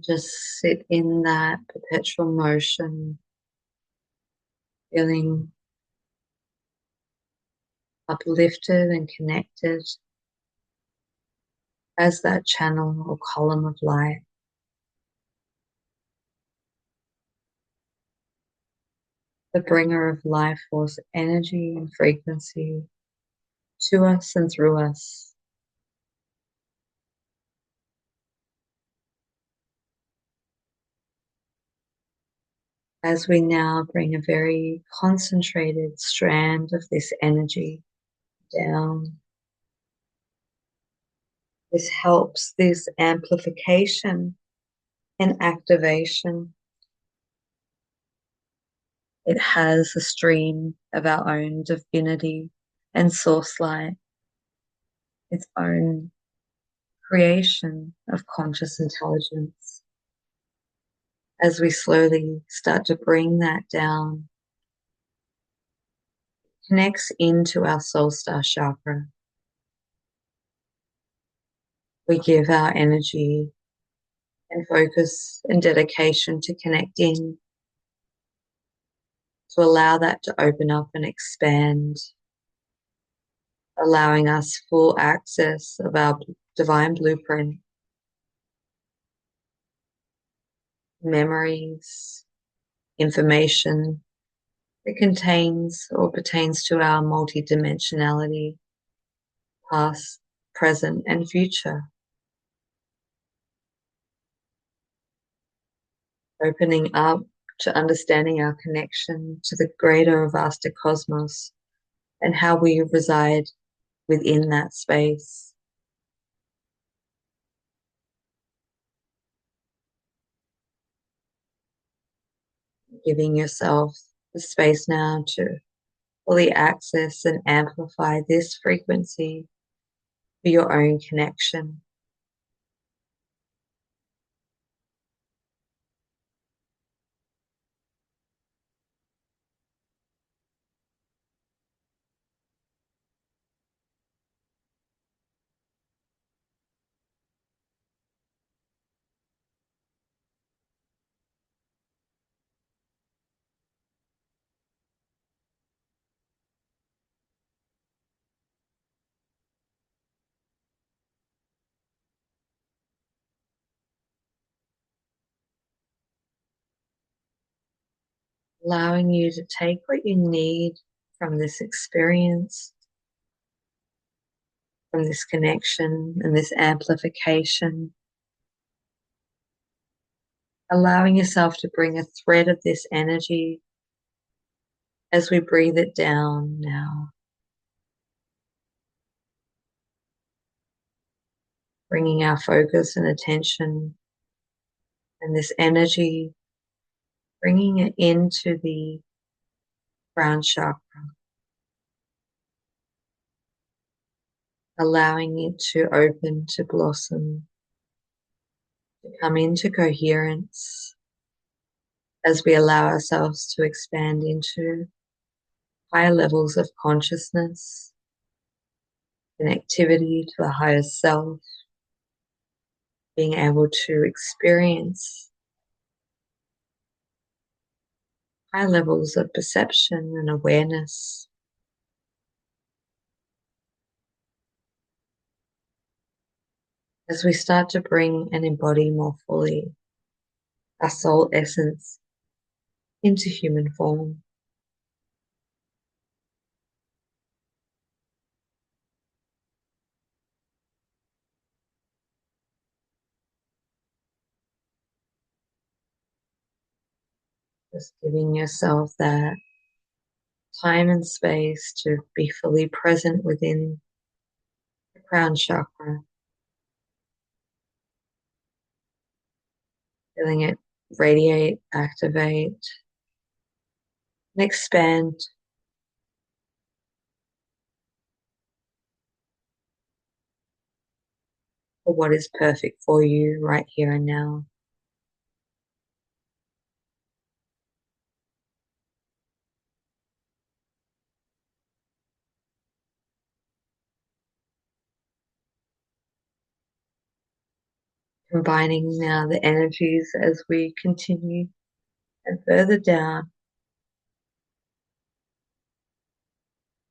Just sit in that perpetual motion, feeling uplifted and connected as that channel or column of light. The bringer of life force energy and frequency to us and through us. As we now bring a very concentrated strand of this energy down, this helps this amplification and activation. It has a stream of our own divinity and source light, its own creation of conscious intelligence. As we slowly start to bring that down, connects into our soul star chakra. We give our energy and focus and dedication to connect in, to allow that to open up and expand, allowing us full access of our divine blueprint, memories, information that contains or pertains to our multidimensionality, past, present, and future. Opening up to understanding our connection to the greater vaster cosmos and how we reside within that space. Giving yourself the space now to fully access and amplify this frequency for your own connection. Allowing you to take what you need from this experience, from this connection and this amplification. Allowing yourself to bring a thread of this energy as we breathe it down now. Bringing our focus and attention and this energy, bringing it into the crown chakra, allowing it to open, to blossom, to come into coherence as we allow ourselves to expand into higher levels of consciousness, connectivity to the higher self, being able to experience high levels of perception and awareness. As we start to bring and embody more fully our soul essence into human form. Just giving yourself that time and space to be fully present within the crown chakra, feeling it radiate, activate, and expand for what is perfect for you right here and now. Combining now the energies as we continue and further down,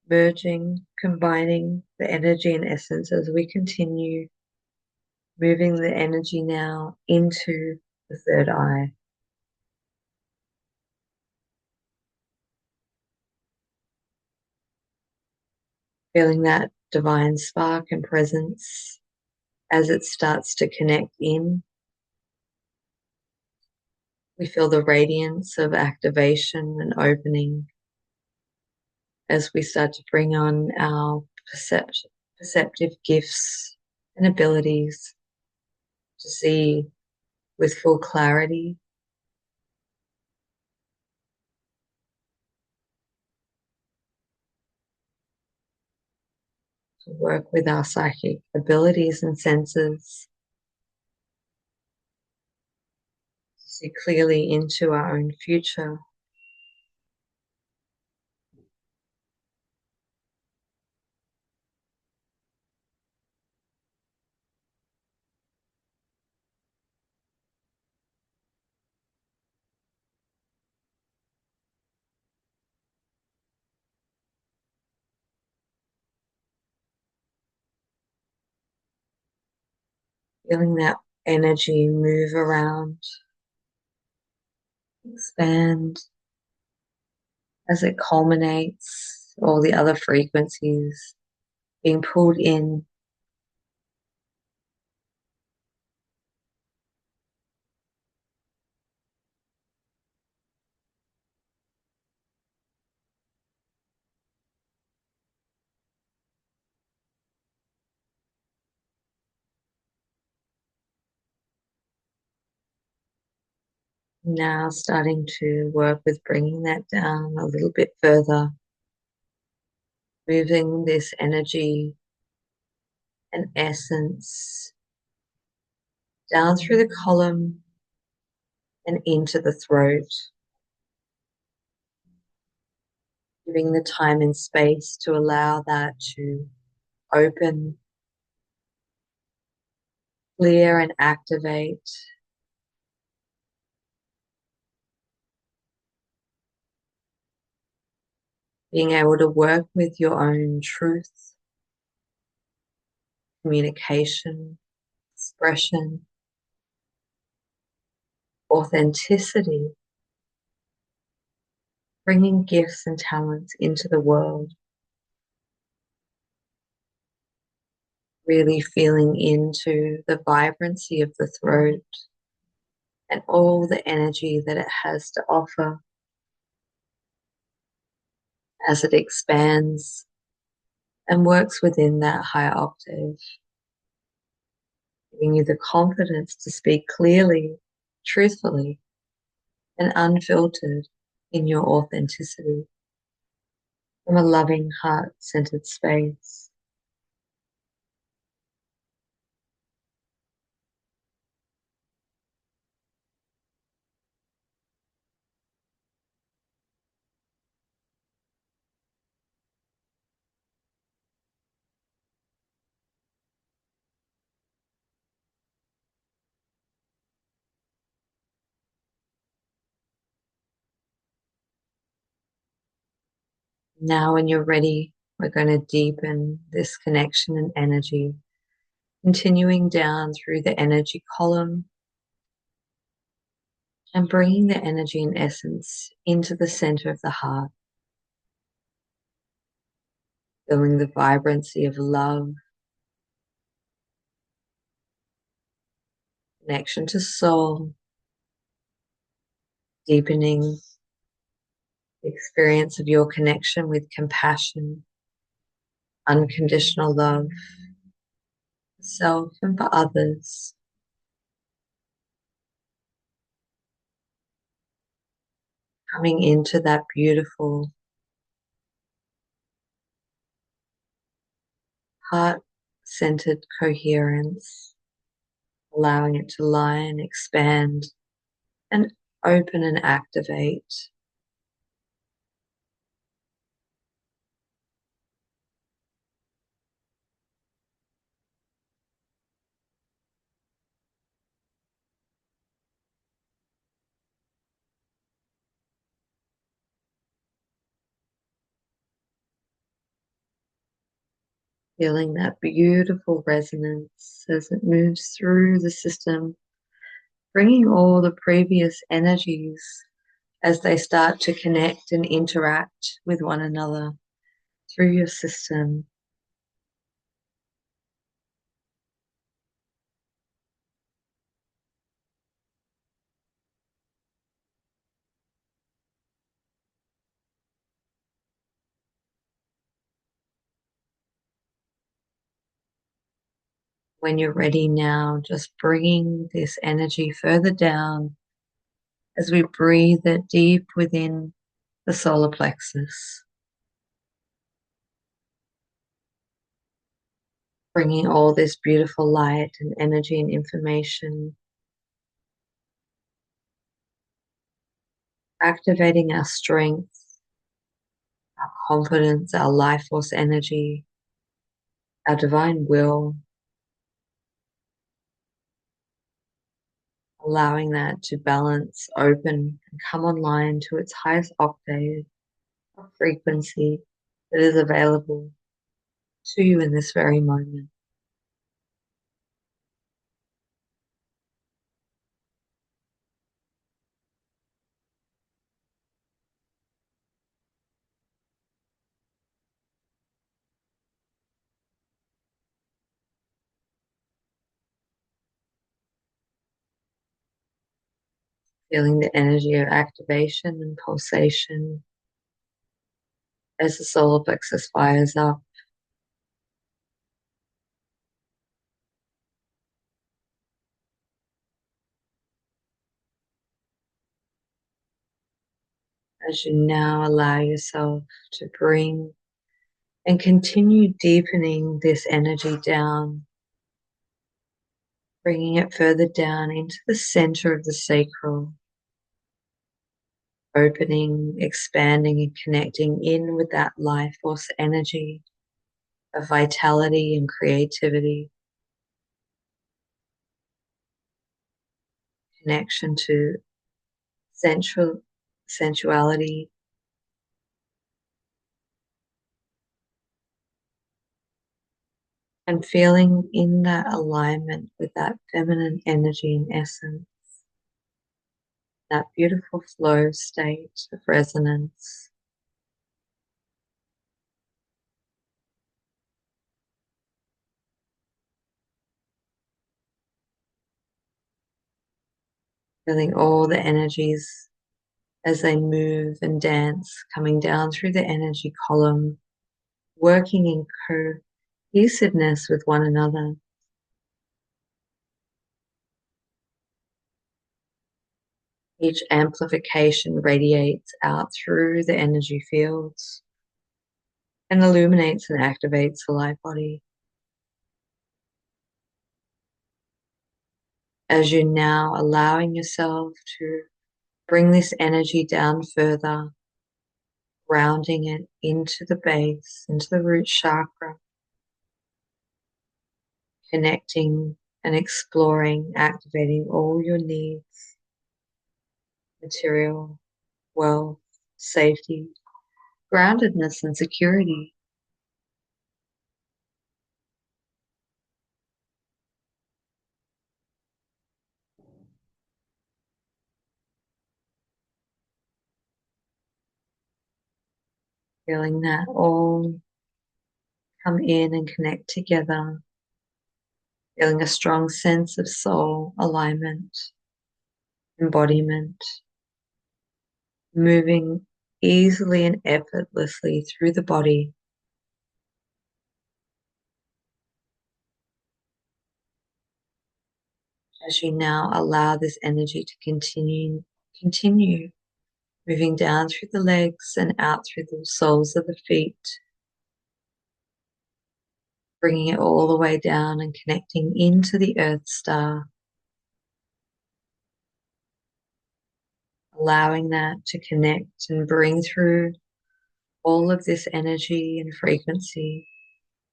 merging, combining the energy and essence as we continue, moving the energy now into the third eye. Feeling that divine spark and presence as it starts to connect in. We feel the radiance of activation and opening as we start to bring on our perceptive gifts and abilities to see with full clarity, to work with our psychic abilities and senses, to see clearly into our own future. Feeling that energy move around, expand as it culminates, all the other frequencies being pulled in. Now starting to work with bringing that down a little bit further, moving this energy and essence down through the column and into the throat, giving the time and space to allow that to open, clear and activate. Being able to work with your own truth, communication, expression, authenticity, bringing gifts and talents into the world, really feeling into the vibrancy of the throat and all the energy that it has to offer as it expands and works within that higher octave, giving you the confidence to speak clearly, truthfully, and unfiltered in your authenticity from a loving, heart-centered space. Now, when you're ready, we're going to deepen this connection and energy, continuing down through the energy column and bringing the energy and essence into the center of the heart, feeling the vibrancy of love, connection to soul, deepening the experience of your connection with compassion, unconditional love for self and for others. Coming into that beautiful heart-centered coherence, allowing it to lie and expand and open and activate. Feeling that beautiful resonance as it moves through the system, bringing all the previous energies as they start to connect and interact with one another through your system. When you're ready now, just bringing this energy further down as we breathe it deep within the solar plexus, bringing all this beautiful light and energy and information, activating our strength, our confidence, our life force energy, our divine will, allowing that to balance, open, and come online to its highest octave of frequency that is available to you in this very moment. Feeling the energy of activation and pulsation as the solar plexus fires up, as you now allow yourself to bring and continue deepening this energy down, bringing it further down into the center of the sacral, opening, expanding, and connecting in with that life force energy of vitality and creativity, connection to sensuality, and feeling in that alignment with that feminine energy and essence, that beautiful flow state of resonance. Feeling all the energies as they move and dance, coming down through the energy column, working in cohesiveness with one another. Each amplification radiates out through the energy fields and illuminates and activates the light body. As you're now allowing yourself to bring this energy down further, grounding it into the base, into the root chakra, connecting and exploring, activating all your needs, material, wealth, safety, groundedness, and security. Feeling that all come in and connect together, feeling a strong sense of soul alignment, embodiment, moving easily and effortlessly through the body as you now allow this energy to continue moving down through the legs and out through the soles of the feet, bringing it all the way down and connecting into the Earth Star, allowing that to connect and bring through all of this energy and frequency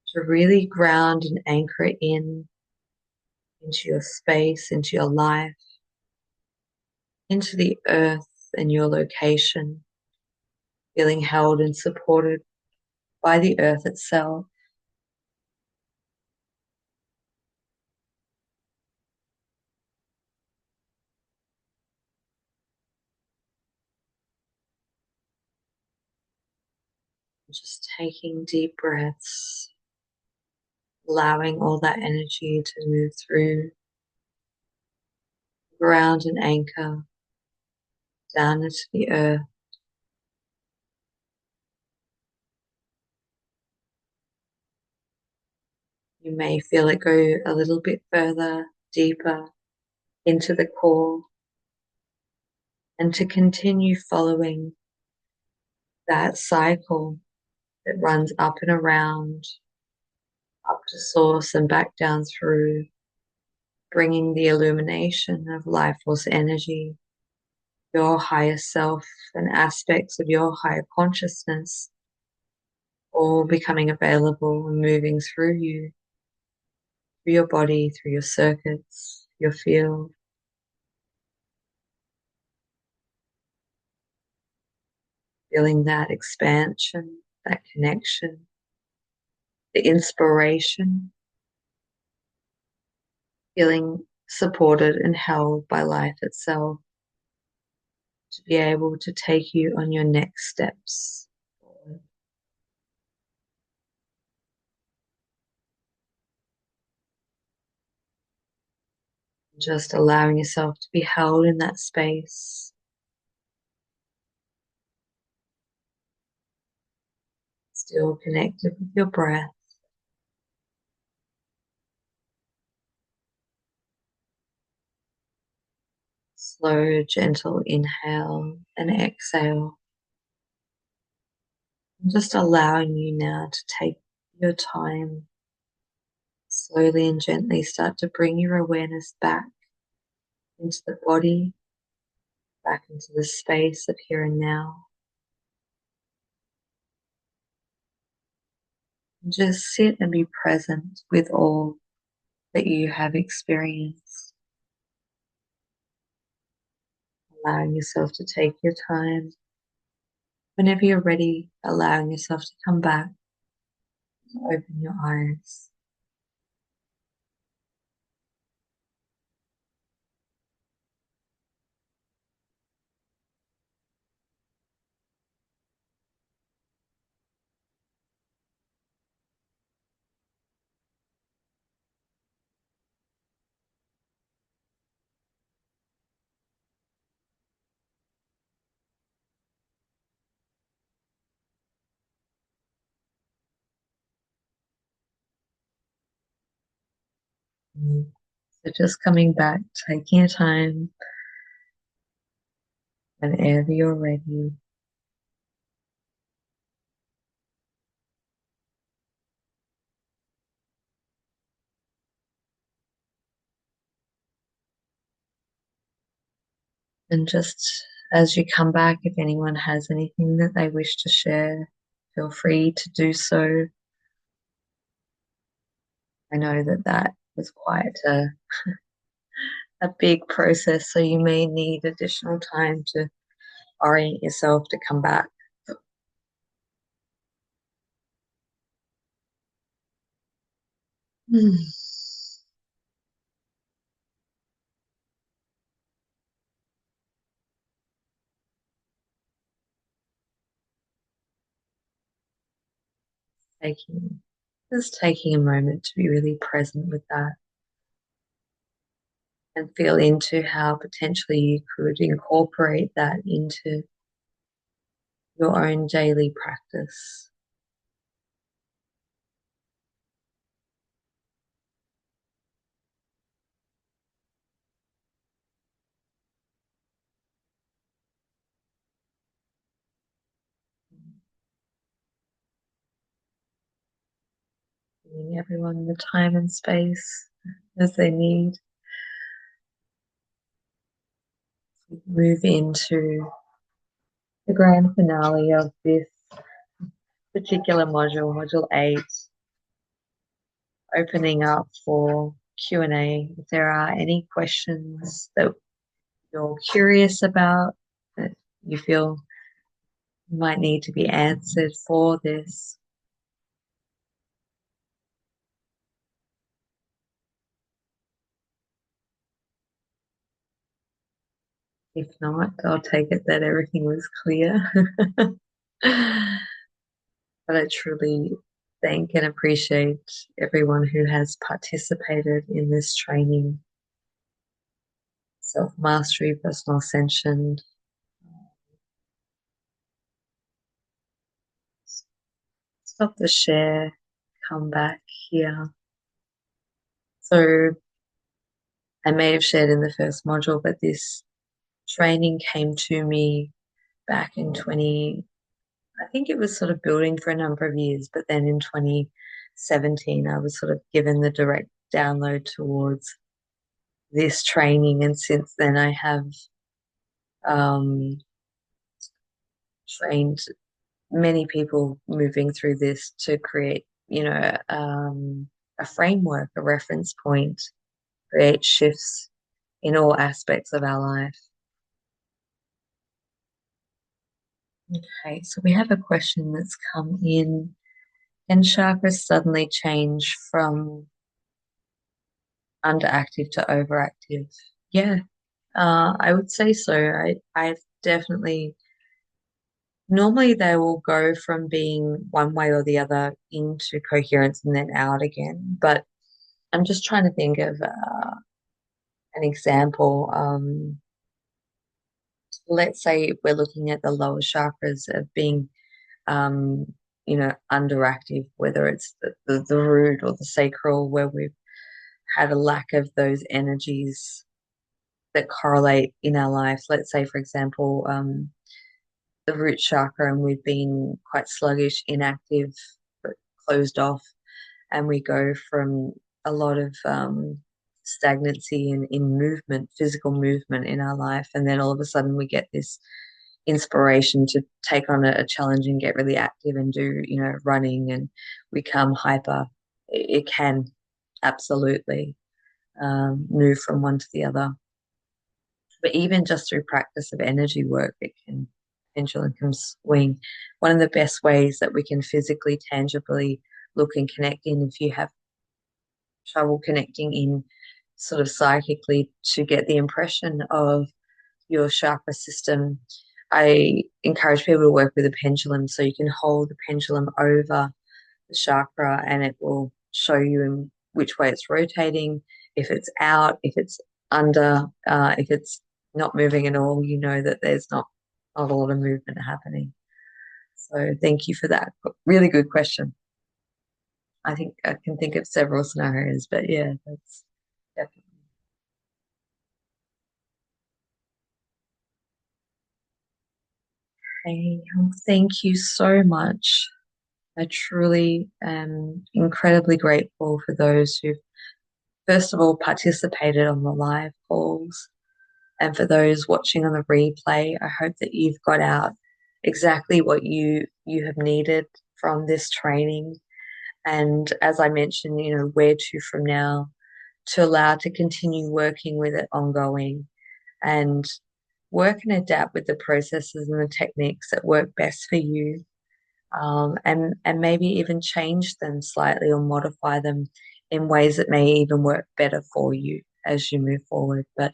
to really ground and anchor it in into your space, into your life, into the earth and your location, feeling held and supported by the earth itself. Just taking deep breaths, allowing all that energy to move through the ground and anchor down into the earth. You may feel it go a little bit further, deeper into the core, and to continue following that cycle that runs up and around, up to source and back down through, bringing the illumination of life force energy, your higher self, and aspects of your higher consciousness, all becoming available and moving through you, through your body, through your circuits, your field. Feeling that expansion, that connection, the inspiration, feeling supported and held by life itself to be able to take you on your next steps forward. Just allowing yourself to be held in that space, still connected with your breath. Slow, gentle inhale and exhale. And just allowing you now to take your time, slowly and gently start to bring your awareness back into the body, back into the space of here and now. And just sit and be present with all that you have experienced. Allowing yourself to take your time. Whenever you're ready, allowing yourself to come back, to open your eyes. So just coming back, taking your time whenever you're ready. And just as you come back, if anyone has anything that they wish to share, feel free to do so. I know that that was quite a big process, so you may need additional time to orient yourself to come back. Taking just taking a moment to be really present with that and feel into how potentially you could incorporate that into your own daily practice. Giving everyone the time and space as they need. Move into the grand finale of this particular module, module 8, opening up for Q&A. If there are any questions that you're curious about, that you feel might need to be answered for this, if not, I'll take it that everything was clear. But I truly thank and appreciate everyone who has participated in this training, self-mastery, personal ascension. Stop the share, come back here. So I may have shared in the first module, but this training came to me back in 20, I think it was sort of building for a number of years, but then in 2017, I was sort of given the direct download towards this training. And since then, I have um, trained many people moving through this to create, a framework, a reference point, create shifts in all aspects of our life. Okay, so we have a question that's come in. Can chakras suddenly change from underactive to overactive? Yeah, I would say so. I've definitely, normally they will go from being one way or the other into coherence and then out again. But I'm just trying to think of an example. Let's say we're looking at the lower chakras of being, um, underactive, whether it's the root or the sacral, where we've had a lack of those energies that correlate in our life. Let's say, for example, the root chakra, and we've been quite sluggish, inactive, closed off, and we go from a lot of stagnancy in movement, physical movement in our life, and then all of a sudden we get this inspiration to take on a challenge and get really active and do, running, and become hyper. It can absolutely move from one to the other. But even just through practice of energy work, it can pendulum can swing. One of the best ways that we can physically, tangibly look and connect in, if you have trouble connecting in sort of psychically to get the impression of your chakra system, I encourage people to work with a pendulum, so you can hold the pendulum over the chakra and it will show you in which way it's rotating, if it's out, if it's under, if it's not moving at all, you know that there's not a lot of movement happening. So thank you for that. Really good question. I think I can think of several scenarios, but yeah, that's definitely. Okay. Thank you so much. I truly am incredibly grateful for those who've, first of all, participated on the live calls. And for those watching on the replay, I hope that you've got out exactly what you have needed from this training. And as I mentioned, where to from now, to allow to continue working with it ongoing and work and adapt with the processes and the techniques that work best for you, and maybe even change them slightly or modify them in ways that may even work better for you as you move forward. But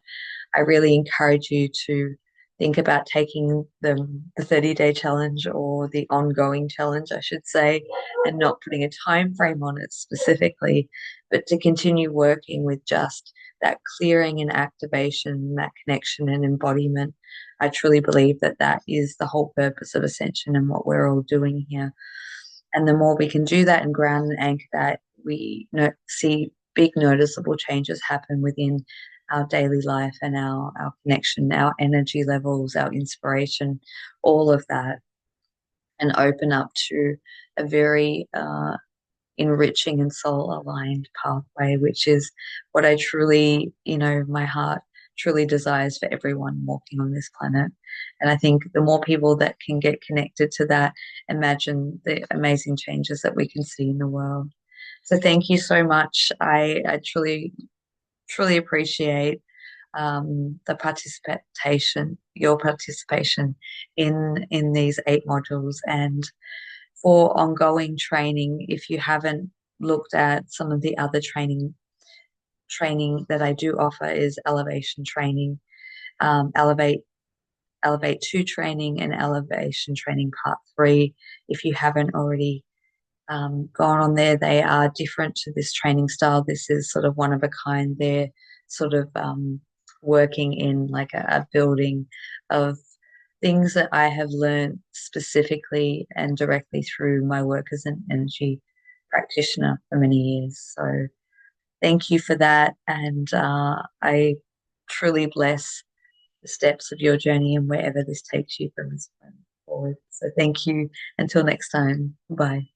I really encourage you to think about taking the 30-day challenge, or the ongoing challenge, I should say, and not putting a time frame on it specifically, but to continue working with just that clearing and activation, that connection and embodiment. I truly believe that that is the whole purpose of Ascension and what we're all doing here. And the more we can do that and ground and anchor that, we see big noticeable changes happen within our daily life and our connection, our energy levels, our inspiration, all of that, and open up to a very enriching and soul aligned pathway, which is what I truly, my heart truly desires for everyone walking on this planet. And I think the more people that can get connected to that, imagine the amazing changes that we can see in the world. So thank you so much. I truly, truly appreciate the participation, your participation in these 8 modules. And for ongoing training, if you haven't looked at some of the other training that I do offer, is elevation training. Elevate Elevate 2 training and Elevation training part 3. If you haven't already gone on there, they are different to this training style. This is sort of one of a kind. They're sort of working in like a building of things that I have learned specifically and directly through my work as an energy practitioner for many years. So thank you for that. And I truly bless the steps of your journey and wherever this takes you from this point forward. So thank you. Until next time. Bye.